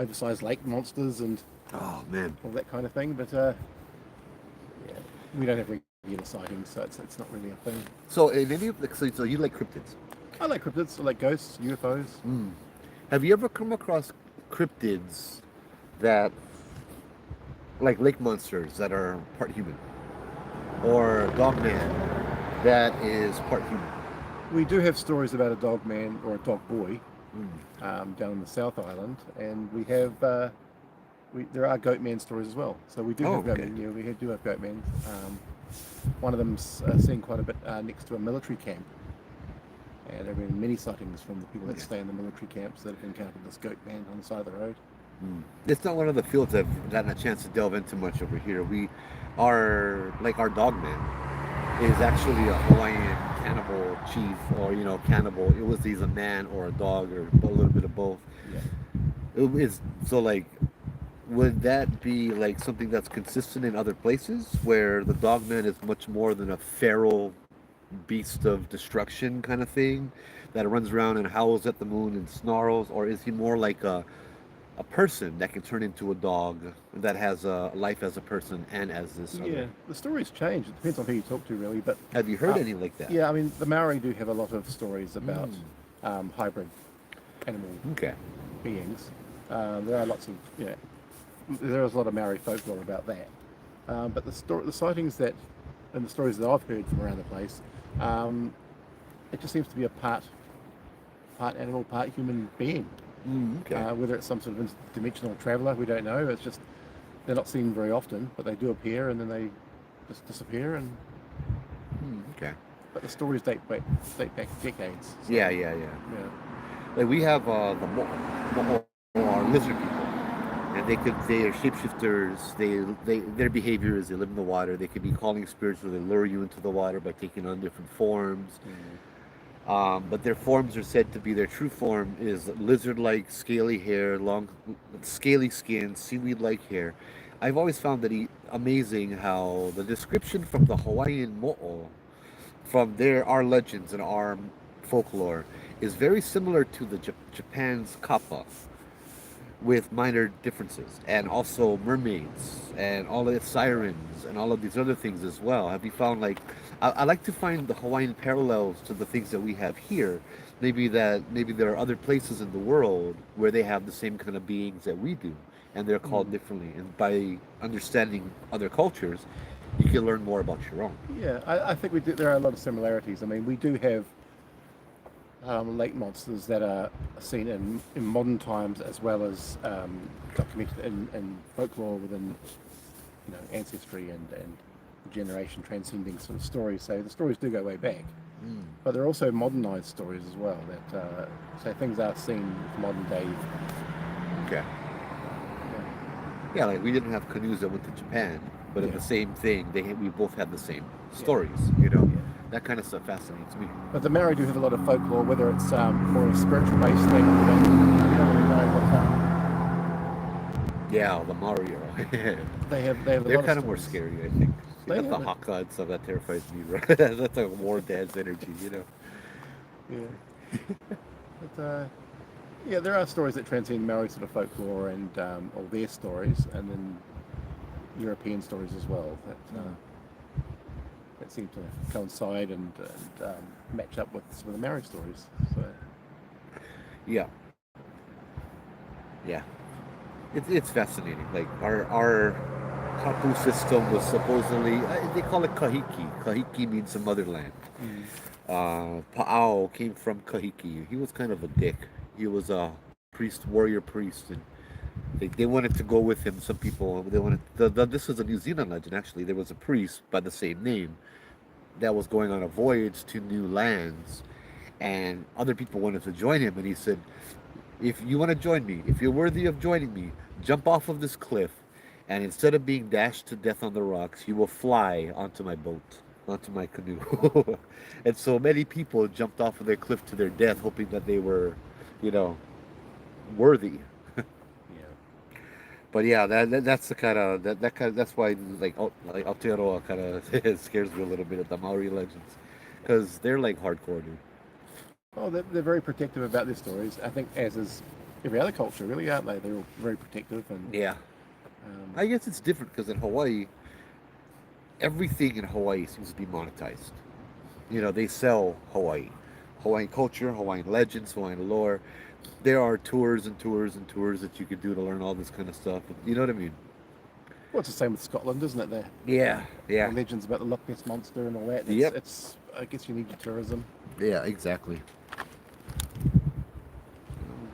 oversized lake monsters and Oh man. all that kind of thing, but yeah, we don't have regular sightings, so it's not really a thing. So in any of the so you like cryptids? I like cryptids. I like ghosts, UFOs. Mm. Have you ever come across cryptids that like lake monsters that are part human, or dogman that is part human? We do have stories about a dog man or a dog boy Mm. down in the South Island, and we have there are goat man stories as well. So we do Oh, have goat okay. men. Yeah, do have goat men. One of them's seen quite a bit next to a military camp, and there have been many sightings from the people that Okay. stay in the military camps that have encountered this goat man on the side of the road. Mm. It's not one of the fields I've gotten a chance to delve into much over here. We are like our dogman is actually a Hawaiian cannibal chief, or cannibal. It was he's a man or a dog or a little bit of both. Yeah. It is so like, would that be like something that's consistent in other places where the dogman is much more than a feral beast of destruction kind of thing that runs around and howls at the moon and snarls, or is he more like a person that can turn into a dog that has a life as a person and as this other? Yeah, the stories change. It depends on who you talk to, really. But Have you heard uh, any like that? yeah, I mean, the Maori do have a lot of stories about Mm. hybrid animal Okay. beings. There are lots of, there is a lot of Maori folklore about that. But the sightings and the stories that I've heard from around the place, um, it just seems to be a part animal, part human being. Okay. Whether it's some sort of interdimensional traveller, we don't know. It's just they're not seen very often, but they do appear and then they just disappear. And Okay. but the stories date back decades. So, Yeah, yeah, yeah. yeah. Like we have the mo'o are lizard people, and they are shapeshifters. Their behavior is they live in the water. They can be calling spirits, where they lure you into the water by taking on different forms. But their forms are said to be their true form is lizard-like, scaly hair, long, scaly skin, seaweed-like hair. I've always found that amazing how the description from the Hawaiian mo'o, from our legends and our folklore, is very similar to the Japan's kappa, with minor differences, and also mermaids and all of the sirens and all of these other things as well. Have you found like I like to find the Hawaiian parallels to the things that we have here? Maybe there are other places in the world where they have the same kind of beings that we do, and they're called Mm. differently. And by understanding other cultures, you can learn more about your own. Yeah, I think there are a lot of similarities. I mean, we do have lake monsters that are seen in modern times as well as documented in folklore within ancestry and generation transcending sort of stories. So the stories do go way back, but they're also modernized stories as well. That so things are seen with modern day. Okay. Yeah, Yeah, like we didn't have canoes that went to Japan, but in yeah, the same thing, we both had the same yeah, stories. yeah. That kind of stuff fascinates me. But the Maori do have a lot of folklore, whether it's more a spiritual based thing. We don't really know Yeah, the Mario. they have a They're lot of kind of more stories. scary, I think. They That's the have it. Haka and stuff that terrifies me. Right? That's like war dance energy. Yeah. But yeah, there are stories that transcend Maori sort of folklore and all their stories, and then European stories as well that seem to coincide and match up with some of the Maori stories. So Yeah, yeah. It's fascinating. Like our hapu system was supposedly they call it kahiki. Kahiki means the motherland. mm, Pa'ao came from kahiki. He was kind of a dick. He was a warrior priest, and they wanted to go with him. Some people they wanted. This was a New Zealand legend actually. There was a priest by the same name that was going on a voyage to new lands, and other people wanted to join him, and he said, if you want to join me, if you're worthy of joining me, jump off of this cliff, and instead of being dashed to death on the rocks, you will fly onto my boat, onto my canoe. And so many people jumped off of their cliff to their death, hoping that they were, you know, worthy. Yeah. But yeah, that's the kind of that's why like Aotearoa kind of scares me a little bit at the Maori legends, because they're like hardcore, dude. Oh, they're very protective about their stories. I think, as is every other culture, really, aren't they? They're all very protective, and Yeah, um, I guess it's different because in Hawaii, everything in Hawaii seems to be monetized. You know, they sell Hawaii, Hawaiian culture, Hawaiian legends, Hawaiian lore. There are tours and tours and tours that you could do to learn all this kind of stuff. You know what I mean? well, it's the same with Scotland, isn't it? Yeah, The yeah, legends about the Loch Ness monster and all that. yep, It's I guess you need your tourism. yeah, exactly.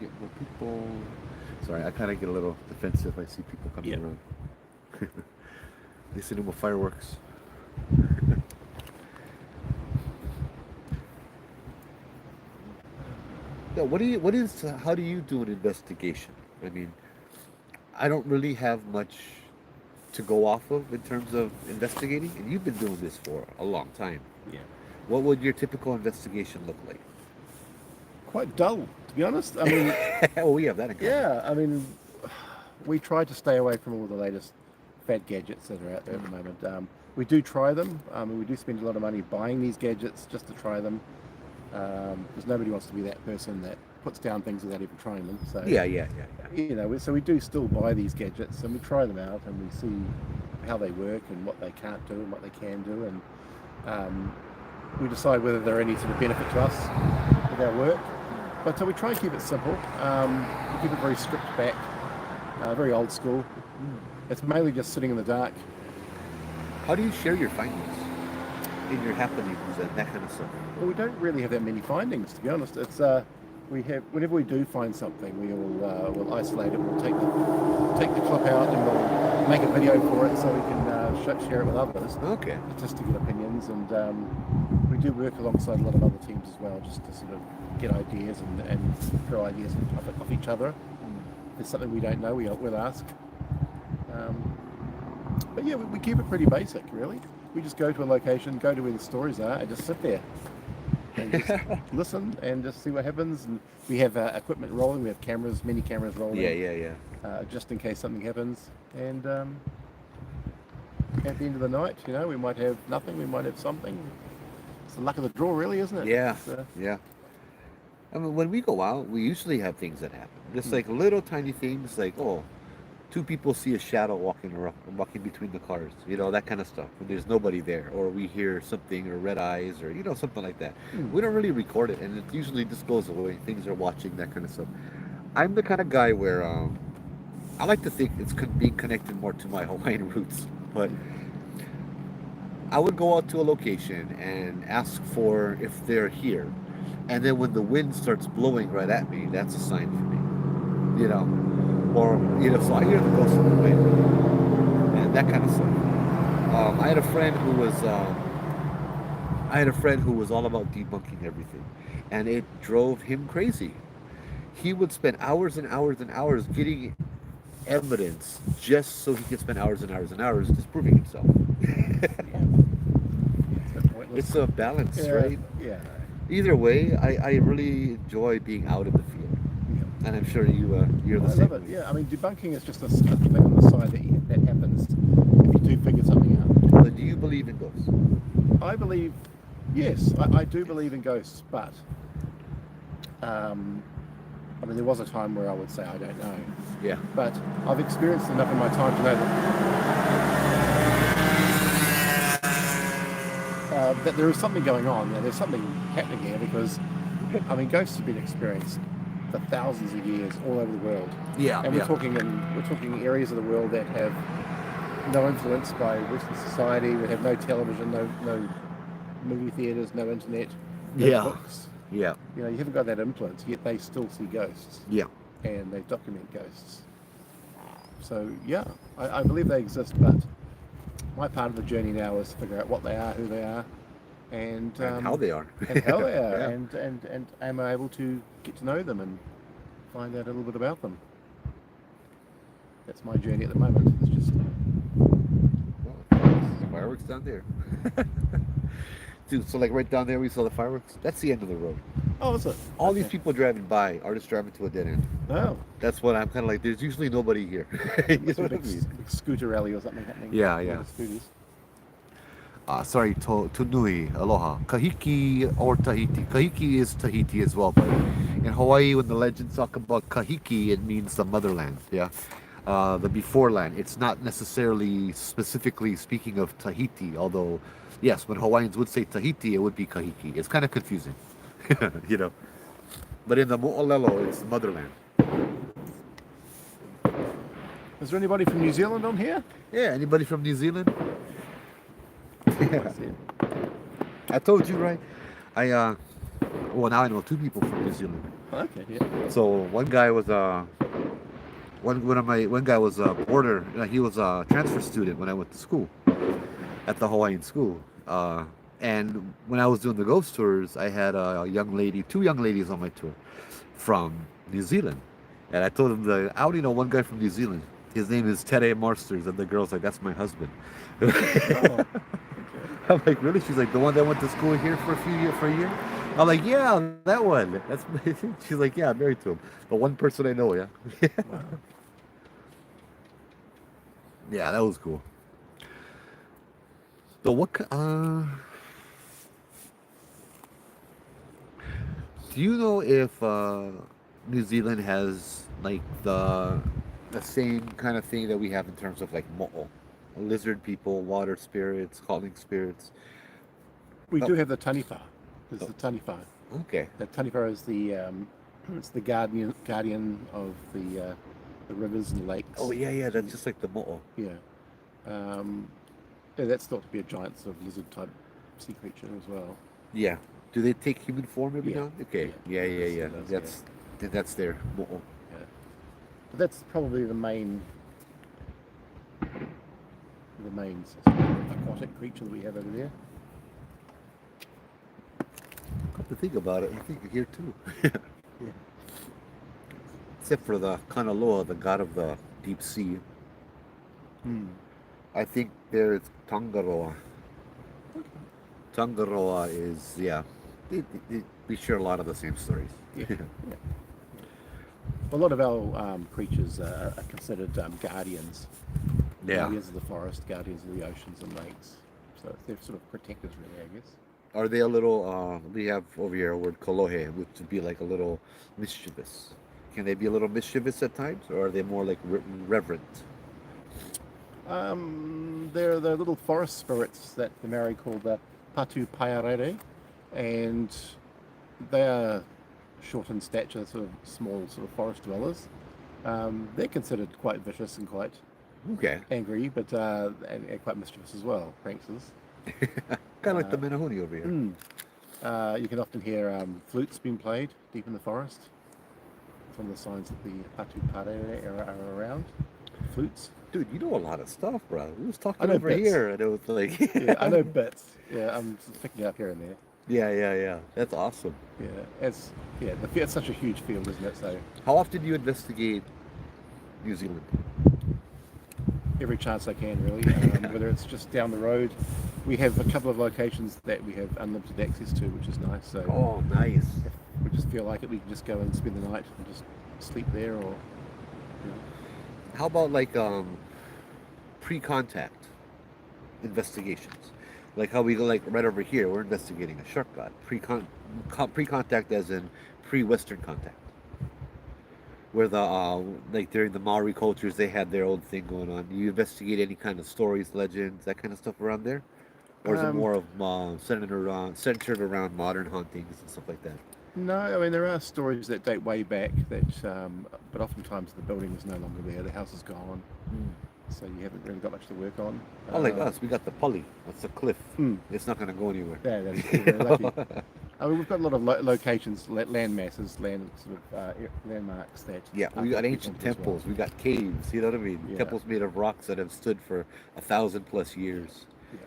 Get more people. Sorry, I kind of get a little defensive. I see people coming Yeah. around. They see them with fireworks. Yeah, how do you do an investigation? I mean, I don't really have much to go off of in terms of investigating, and you've been doing this for a long time. Yeah. What would your typical investigation look like? Quite dull, to be honest. I mean, Oh, we have that in common. yeah. I mean, we try to stay away from all the latest fad gadgets that are out there at the moment. We do try them. We do spend a lot of money buying these gadgets just to try them, because nobody wants to be that person that puts down things without even trying them. So Yeah, yeah, yeah, yeah. so we do still buy these gadgets and we try them out and we see how they work and what they can't do and what they can do, and we decide whether they're any sort of benefit to us with our work. But so we try and keep it simple. We keep it very stripped back, very old school. It's mainly just sitting in the dark. How do you share your findings in your happenings and that kind of stuff? Well, we don't really have that many findings, to be honest. It's we have whenever we do find something, we'll isolate it. We'll take the clip out and we'll make a video for it so we can share it with others, Okay. just to get opinions. And we do work alongside a lot of other teams as well, just to sort of get ideas and throw ideas off each other. If there's something we don't know, we'll ask. But yeah, we keep it pretty basic, really. We just go to a location, go to where the stories are, and just sit there and just listen and just see what happens. And we have equipment rolling. We have cameras, many cameras rolling. Yeah, yeah, yeah. Just in case something happens. And at the end of the night, we might have nothing. We might have something. It's the luck of the draw, really, isn't it? Yeah, It's, yeah. I mean, when we go out, we usually have things that happen. Just like little tiny things, like, oh, two people see a shadow walking between the cars, that kind of stuff. When there's nobody there, or we hear something, or red eyes, or something like that. We don't really record it, and it usually just goes away. Things are watching, that kind of stuff. I'm the kind of guy where I like to think it's being connected more to my Hawaiian roots, but I would go out to a location and ask for if they're here, and then when the wind starts blowing right at me, that's a sign for me, or so I hear the ghost of the wind and that kind of stuff. I had a friend who was all about debunking everything, and it drove him crazy. He would spend hours and hours and hours getting evidence just so he could spend hours and hours and hours disproving himself. it's pointless. It's a balance, Yeah, right? yeah. Either way, I really enjoy being out in the field, Yeah. and I'm sure you're the I same love it. way. Yeah, I mean, debunking is just a thing on the side that happens if you do figure something out. But do you believe in ghosts? I believe, yes, I do believe in ghosts, but I mean, there was a time where I would say I don't know, Yeah. but I've experienced enough in my time to know that there is something going on. There's something happening here because, I mean, ghosts have been experienced for thousands of years all over the world. Yeah. And yeah. we're talking areas of the world that have no influence by Western society. We have no television, no movie theaters, no internet, no Yeah. books. Yeah. You haven't got that influence, yet they still see ghosts Yeah. and they document ghosts. So yeah, I believe they exist, but my part of the journey now is to figure out what they are, who they are, and how they are. and how they are, Yeah. and am able to get to know them and find out a little bit about them. That's my journey at the moment. It's just Oh, fireworks down there. Dude, so like right down there we saw the fireworks. That's the end of the road. oh, is it? All these Okay. people driving by are just driving to a dead end. Oh, That's what I'm kind of like. There's usually nobody here. You must know be a what I mean? big scooter rally or something happening. Yeah, Yeah, yeah. the scooters. Sorry, to nui, aloha. Kahiki or Tahiti. Kahiki is Tahiti as well, but in Hawaii, when the legends talk about Kahiki, it means the motherland, yeah? The before land. It's not necessarily specifically speaking of Tahiti, although, yes, when Hawaiians would say Tahiti, it would be Kahiki. It's kind of confusing, you know? But in the Mo'olelo, it's motherland. Is there anybody from New Zealand on here? Yeah, anybody from New Zealand? I Yeah, see it. I told you, right? I, well, now I know two people from New Zealand. Okay, yeah. So one guy was one guy was a boarder. He was a transfer student when I went to school at the Hawaiian school. And when I was doing the ghost tours, I had a young lady, two young ladies on my tour from New Zealand. And I told them I only know one guy from New Zealand. His name is Tere Marsters, and the girl's like, "That's my husband." Oh, I'm like, "Really?" She's like, "The one that went to school here for a year." I'm like, "Yeah, that one." That's she's like, "Yeah, I'm married to him." The one person I know, yeah. wow. Yeah, that was cool. So do you know if New Zealand has like the same kind of thing that we have in terms of like mo'o, lizard people, water spirits, calling spirits? We Oh, do have the taniwha. There's oh, the taniwha. okay. The taniwha is the it's the guardian of the rivers and Oh lakes. yeah, yeah. That's just like the mo'o. Yeah. Um, yeah, that's thought to be a giant sort of lizard type sea creature as well. Yeah. Do they take human form every Yeah, now and then? Okay. yeah, Yeah, yeah, yes, yeah. it does. Yeah, That's their mo'o. yeah. But that's probably the main sort of aquatic creature that we have over there. Come to think about it, I think here too. Yeah. Except for the Kanaloa, the god of the deep sea. Hmm. I think there is Tangaroa. Tangaroa is, yeah. We share a lot of the same stories. Yeah. Yeah. A lot of our creatures are considered guardians. Yeah. Guardians of the forest, guardians of the oceans and lakes. So they're sort of protectors, really, I guess. Are they a little, we have over here a word kolohe, which would be like a little mischievous. Can they be a little mischievous at times, or are they more like reverent? They're the little forest spirits that the Maori call the Patu Paiarere, and they are short in stature, sort of small sort of forest dwellers. They're considered quite vicious and quite Okay. angry, but and quite mischievous as well, pranksters. Kind of like the Uh, Nanaue over here. you can often hear flutes being played deep in the forest. It's one of the signs that the Patu Paiarere are around. Flutes. Dude, you know a lot of stuff, bro. We was I talking know over bits. here, and it was like, Yeah, I know bits. Yeah, I'm just picking it up here and there. yeah, yeah, yeah. That's awesome. Yeah, it's such a huge field, isn't it? So How often do you investigate New Zealand? every chance I can, really. Whether it's just down the road, we have a couple of locations that we have unlimited access to, which is nice. So Oh, nice. if we just feel like it, we can just go and spend the night and just sleep there, or How about like pre-contact investigations? Like how we go like right over here, we're investigating a shark god. Pre-contact as in pre-Western contact. Where the like during the Maori cultures they had their own thing going on. You investigate any kind of stories, legends, that kind of stuff around there? Or is it um, more of centered around modern hauntings and stuff like that? no. I mean, there are stories that date way back but oftentimes the building is no longer there. The house is gone, so you haven't really got much to work on. Unlike us, we got the pulley. That's a cliff. Hmm. It's not gonna go anywhere. Yeah, that's cool. We're lucky. I mean, we've got a lot of locations, land masses, land sort of landmarks that. Yeah, are we got good to ancient people as well. temples. We got caves. You know what I mean? Yeah. Temples made of rocks that have stood for 1,000+ years. Yeah.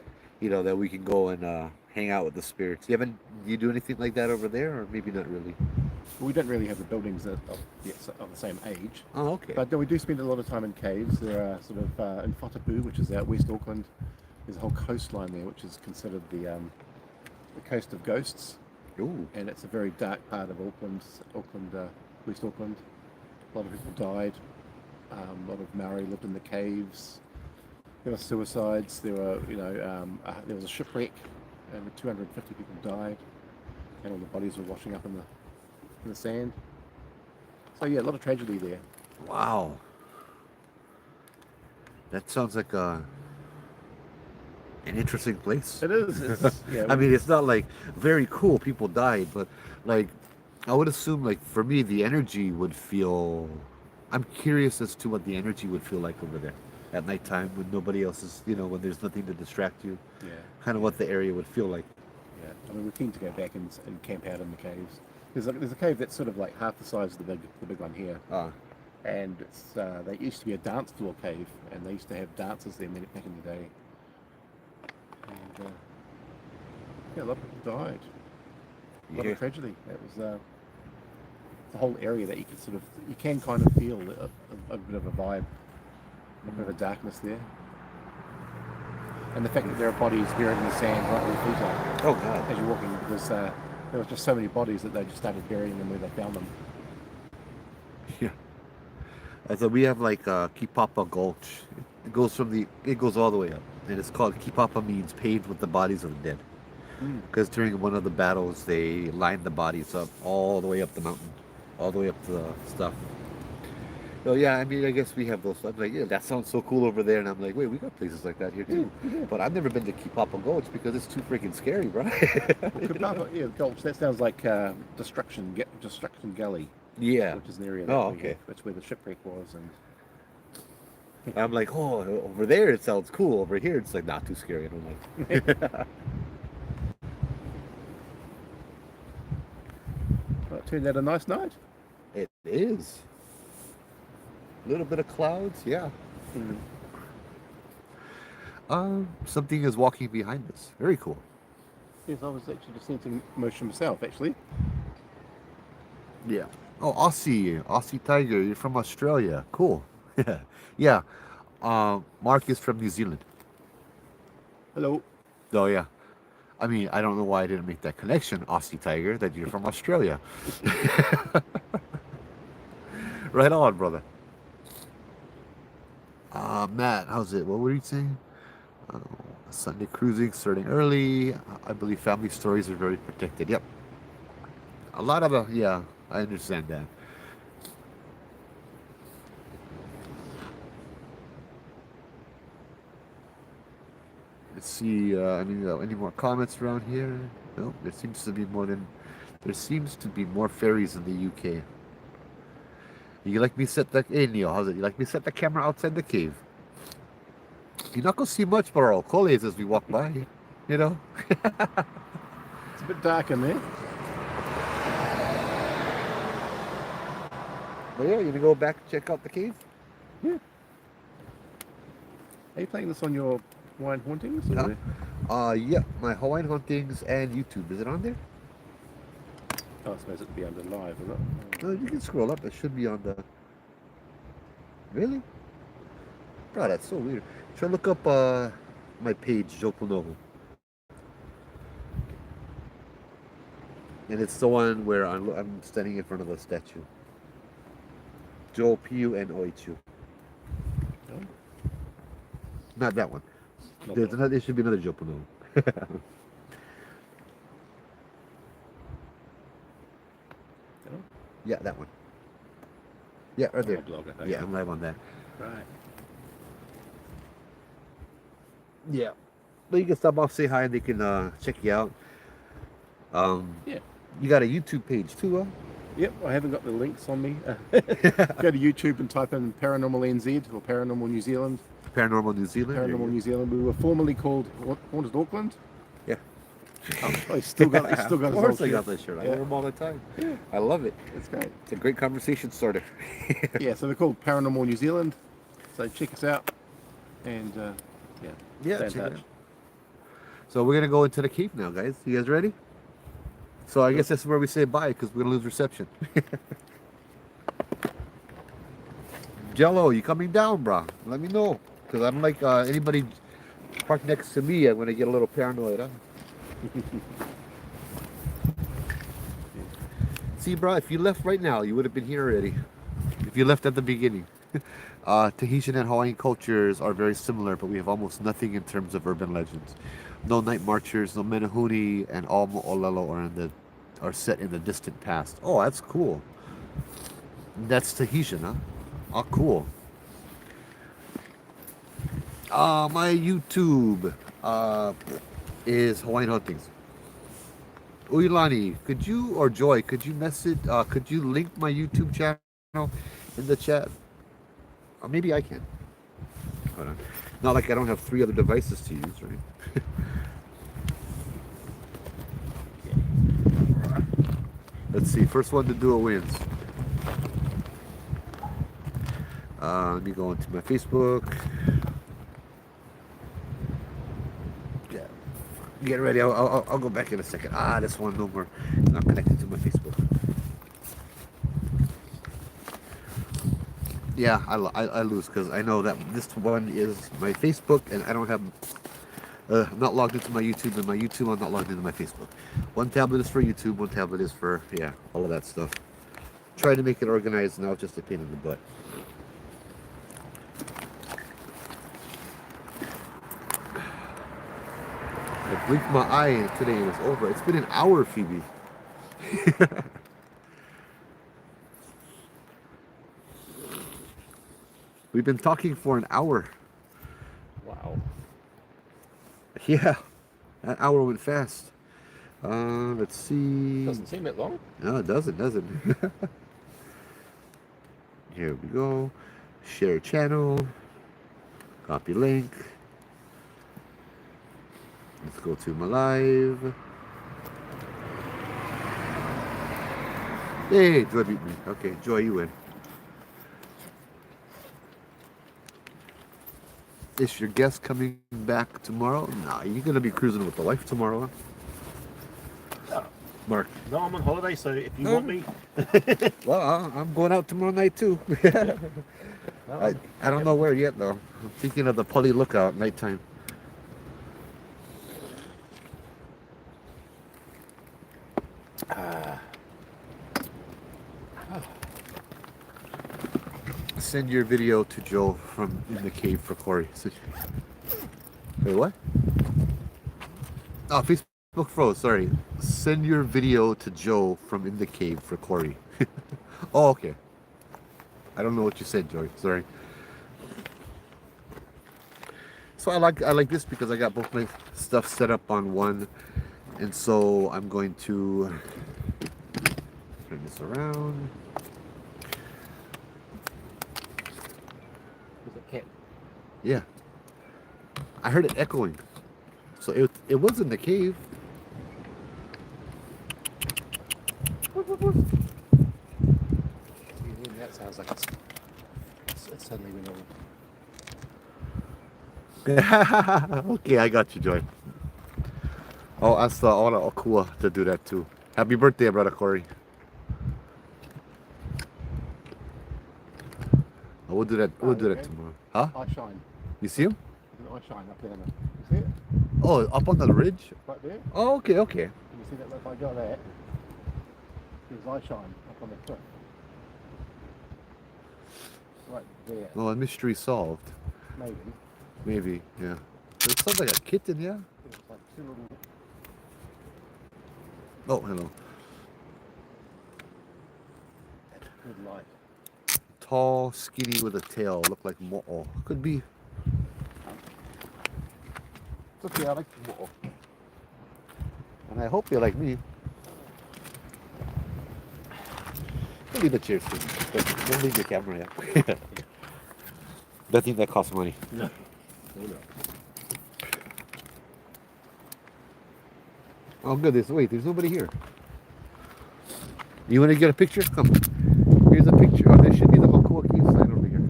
that we can go and hang out with the spirits. You do anything like that over there, or maybe not really? We don't really have the buildings of the same age, Oh, okay. but we do spend a lot of time in caves. There are sort of in Whatapu, which is out West Auckland. There's a whole coastline there, which is considered the coast of ghosts, Ooh. and it's a very dark part of West Auckland. A lot of people died. A lot of Maori lived in the caves. There were suicides. There was a shipwreck, and 250 people died, and all the bodies were washing up in the sand. So yeah, a lot of tragedy there. Wow. That sounds like an interesting place. It is. It's yeah. I mean, it's not like very cool. People died, but like, I would assume like for me, the energy would feel. I'm curious as to what the energy would feel like over there at nighttime when nobody else is, when there's nothing to distract you. Yeah. Kind of what the area would feel like. Yeah. I mean, we're keen to go back and camp out in the caves. There's a cave that's sort of like half the size of the big one here, Ah, and it's they used to be a dance floor cave, and they used to have dancers there back in the day. And yeah, a lot of people died. A lot yeah. of tragedy. It was the whole area that you can kind of feel a bit of a vibe, a bit of a darkness there, and the fact that there are bodies buried in the sand right where your feet are Oh God. as you're walking, because there was just so many bodies that they just started burying them where they found them. Yeah. So we have like Kipapa Gulch. It goes all the way up, and it's called Kipapa, means paved with the bodies of the dead. Mm. Because during one of the battles, they lined the bodies up all the way up the mountain, all the way up to the stuff. So yeah, I mean, I guess we have those. I'm like, yeah, that sounds so cool over there, and I'm like, wait, we got places like that here too. But I've never been to Kipapa Gulch because it's too freaking scary, bro. Yeah, Gulch. That sounds like Destruction Gully, Yeah. which is an area Oh, okay. that's where the shipwreck was, and I'm like, oh, over there it sounds cool. Over here it's like not too scary. I don't like. well, it turned out a nice night. It is. A little bit of clouds, yeah. Mm. Something is walking behind us. Very cool. Yes, I was actually just sensing motion myself, actually. Yeah. Oh, Aussie Tiger. You're from Australia. Cool. Yeah. Yeah. Mark is from New Zealand. Hello. Oh yeah. I mean, I don't know why I didn't make that connection, Aussie Tiger, that you're from Australia. Right on, brother. Matt, how's it? What were you saying? Uh, Sunday cruising starting early. I believe family stories are very protected. Yep. A lot of yeah, I understand that. Let's see. Any more comments around here? No, there seems to be more ferries in the UK. You like me set the hey Neil, how's it? You like me set the camera outside the cave? You're not gonna see much but our collays as we walk by, you know? It's a bit dark in there. But yeah, you gonna go back and check out the cave? Yeah. Are you playing this on your Wine Hauntings? Or? Yeah, my Hawaiian Huntings and YouTube. Is it on there? Oh, I suppose it'd be under live, is it? No, you can scroll up. It should be on the. Really? Bro, that's so weird. Try to look up my page, Joe Novo. And it's the one where I'm standing in front of a statue. Joe Punohu. No? Not that one. Not There's that. another. There should be another Joe Novo. No? Yeah, that one. Yeah, right there. Blogger, Yeah, I'm live on that. Right. Yeah. But you can stop off, say hi, and they can check you out. Yeah. You got a YouTube page too, huh? Yep, I haven't got the links on me. Go to YouTube and type in Paranormal NZ or Paranormal New Zealand. Paranormal New Zealand. Paranormal New Zealand. We were formerly called Haunted Auckland. Yeah. Oh, he's still got Of his course old I got shirt. this shirt. I Yeah. wear them all the time. Yeah. I love it. It's great. It's a great conversation starter. Yeah, so they're called Paranormal New Zealand. So check us out and yeah, Yeah, stay in check it touch. out. So we're gonna go into the cave now, guys. You guys ready? So I guess that's where we say bye because we're gonna lose reception. Jello, you coming down, bro? Let me know because I don't like anybody parked next to me. I'm gonna get a little paranoid. Huh? See, bro, if you left right now, you would have been here already. If you left at the beginning. Tahitian and Hawaiian cultures are very similar, but we have almost nothing in terms of urban legends. No night marchers, no menehune, and all mo'olelo are set in the distant past. Oh, that's cool. That's Tahitian, huh? Oh, cool. My YouTube is Hawaiian Huntings. Uilani, could you, or Joy, could you could you link my YouTube channel in the chat? Or maybe I can. Hold on. Not like I don't have 3 other devices to use, right? Let's see. First one to do it wins. Let me go into my Facebook. Yeah. Get ready. I'll go back in a second. This one no more. Not connected to my Facebook. Yeah, I lose because I know that this one is my Facebook and I don't have. I'm not logged into my YouTube, and my YouTube I'm not logged into my Facebook. One tablet is for YouTube, one tablet is for all of that stuff. Trying to make it organized now, it's just a pain in the butt. I blinked my eye and today it was over. It's been an hour, Phoebe. We've been talking for an hour. Wow. Yeah, that hour went fast. Let's see. Doesn't seem that long. No, it doesn't. Here we go. Share channel. Copy link. Let's go to my live. Hey, Joy beat me. Okay, Joy, you win. Is your guest coming back tomorrow? Nah, you're gonna be cruising with the wife tomorrow. Huh? Mark. No, I'm on holiday, so if you want me. Well, I'm going out tomorrow night too. I don't know where yet though. I'm thinking of the Pully Lookout nighttime. Send your video to Joe from In the Cave for Corey. Wait, what? Oh, Facebook froze. Sorry. Send your video to Joe from In the Cave for Corey. Oh, okay. I don't know what you said, Joy. Sorry. So I like this because I got both my stuff set up on one, and so I'm going to turn this around. Yeah, I heard it echoing, so it was in the cave. That sounds like it's suddenly went over. Okay, I got you, Joy. Oh, I saw all the Okua to do that too. Happy birthday, brother Corey. We'll do that. We'll do that tomorrow. Huh? I shine. You see him? I shine up there. You see it? Oh, up on the ridge? Right there. Oh, okay, okay. Can you see that? If I go there, there's I shine up on the cliff. Right there. Well, a mystery solved. Maybe. Maybe, yeah. It sounds like a kitten, yeah? It's like 2 little. Oh, hello. Good light. Tall, skinny with a tail. Look like mo'o. Could be. It's okay, I like the mo'o. And I hope you like me. Don't leave the chairs too. Don't leave your camera yet. Nothing that costs money. No. No. Oh, good. There's nobody here. You want to get a picture? Come. Here's a picture. Oh, there should be the Makua Cave sign over here.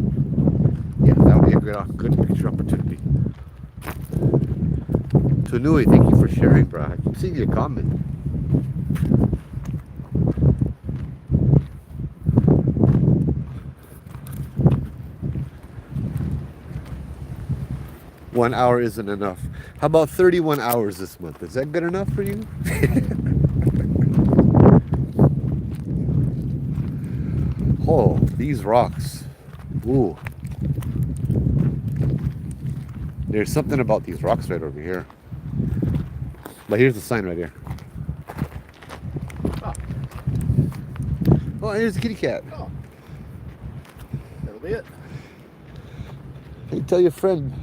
Yeah, that would be a good picture opportunity. To Nanaue, thank you for sharing, bro. I keep seeing your comment. One hour isn't enough. How about 31 hours this month? Is that good enough for you? Oh, these rocks. Ooh. There's something about these rocks right over here. But here's the sign right here. Oh, Oh, here's a kitty cat. oh. That'll be it. Hey, tell your friend.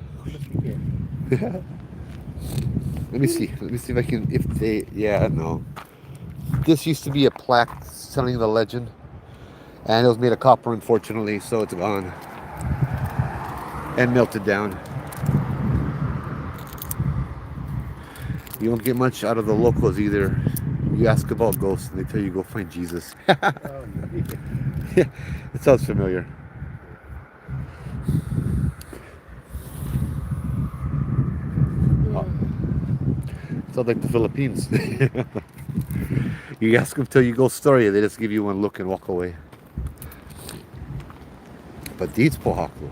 Yeah. Let me see. Let me see if I can. If they. Yeah, no. This used to be a plaque telling the legend, and it was made of copper, unfortunately, so it's gone and melted down. You won't get much out of the locals either. You ask about ghosts, and they tell you go find Jesus. Yeah, it sounds familiar. Oh, sounds like the Philippines. You ask them till you go story, they just give you one look and walk away. But these Pohaku.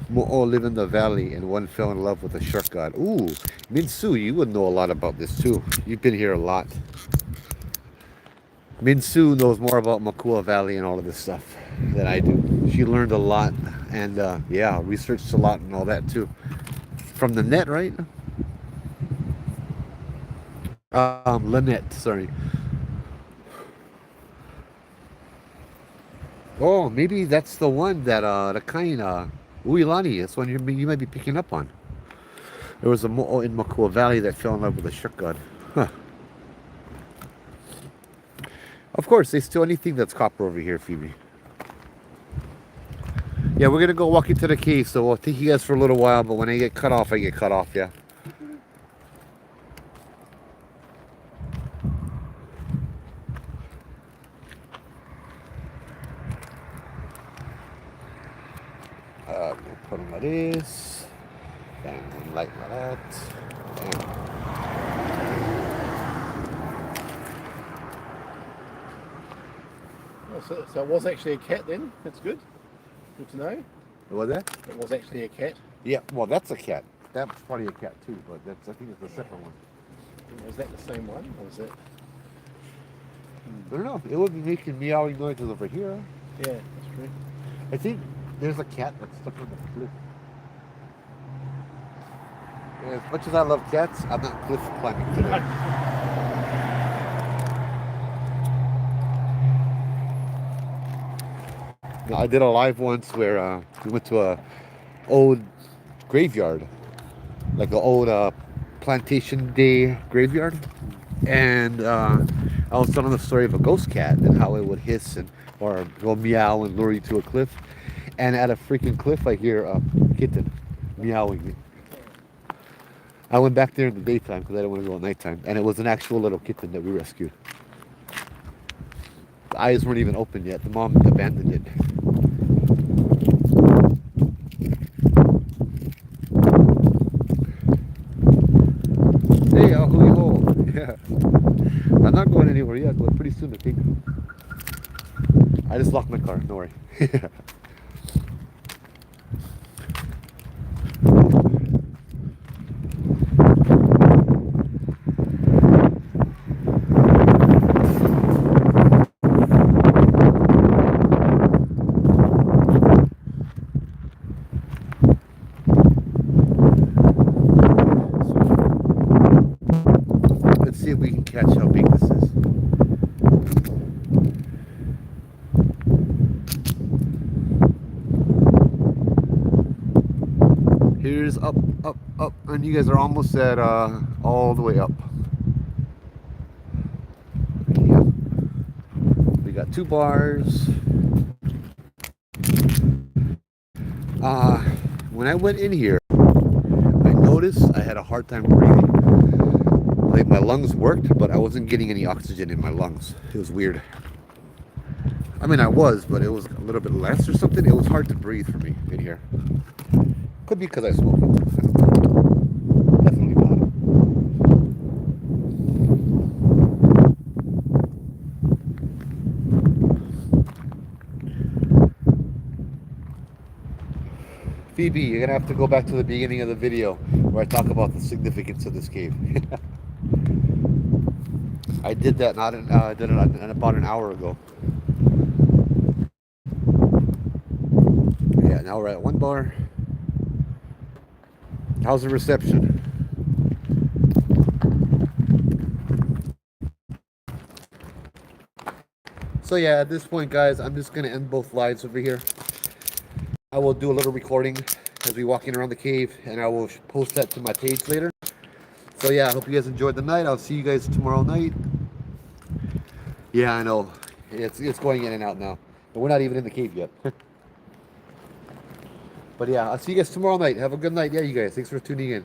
Mo'o live in the valley and one fell in love with a shark god. Ooh, Minsu, you would know a lot about this too. You've been here a lot. Minsu knows more about Makua Valley and all of this stuff than I do. She learned a lot and yeah, researched a lot and all that too. From the net, right? Lynette, sorry. Oh, maybe that's the one that the Kaneana, Uilani. That's one you might be picking up on. There was a mo'o in Makua Valley that fell in love with a shark god. Huh. Of course, they steal anything that's copper over here, Phoebe. Yeah, we're gonna go walk into the cave, so we'll take you guys for a little while. But when I get cut off, I get cut off. Yeah. Put them like this, and light like that. And Oh, so it was actually a cat then? That's good. Good to know. what was that? It was actually a cat. Yeah, well, that's a cat. That's probably a cat too, but that's I think it's the second one. Was that the same one? Or was it? I don't know. It would be making meowing noises over here. Yeah, that's true. I think there's a cat that's stuck on the cliff. Yeah, as much as I love cats, I'm not cliff climbing today. No, I did a live once where we went to a old graveyard, like an old plantation day graveyard, and I was telling the story of a ghost cat and how it would hiss and or go meow and lure you to a cliff. And at a freaking cliff, I hear a kitten meowing. I went back there in the daytime because I didn't want to go at nighttime, and it was an actual little kitten that we rescued. The eyes weren't even open yet. The mom abandoned it. Hey, ahui ho. Yeah. I'm not going anywhere yet, but pretty soon I think. I just locked my car, don't worry. Let's see if we can catch how big this is. Here's up, up, up, and you guys are almost at all the way up. Yeah. We got 2 bars. When I went in here, I noticed I had a hard time breathing. Like my lungs worked, but I wasn't getting any oxygen in my lungs. It was weird. I mean, I was, but it was a little bit less or something. It was hard to breathe for me in here. Could be because I smoke. Definitely not. Phoebe, you're gonna have to go back to the beginning of the video where I talk about the significance of this cave. I did that did it about an hour ago. Yeah, now we're at 1 bar. How's the reception? So yeah, at this point, guys, I'm just gonna end both lives over here. I will do a little recording as we walking around the cave, and I will post that to my page later. So yeah, I hope you guys enjoyed the night. I'll see you guys tomorrow night. Yeah, I know. It's going in and out now. But we're not even in the cave yet. But yeah, I'll see you guys tomorrow night. Have a good night. Yeah, you guys. Thanks for tuning in.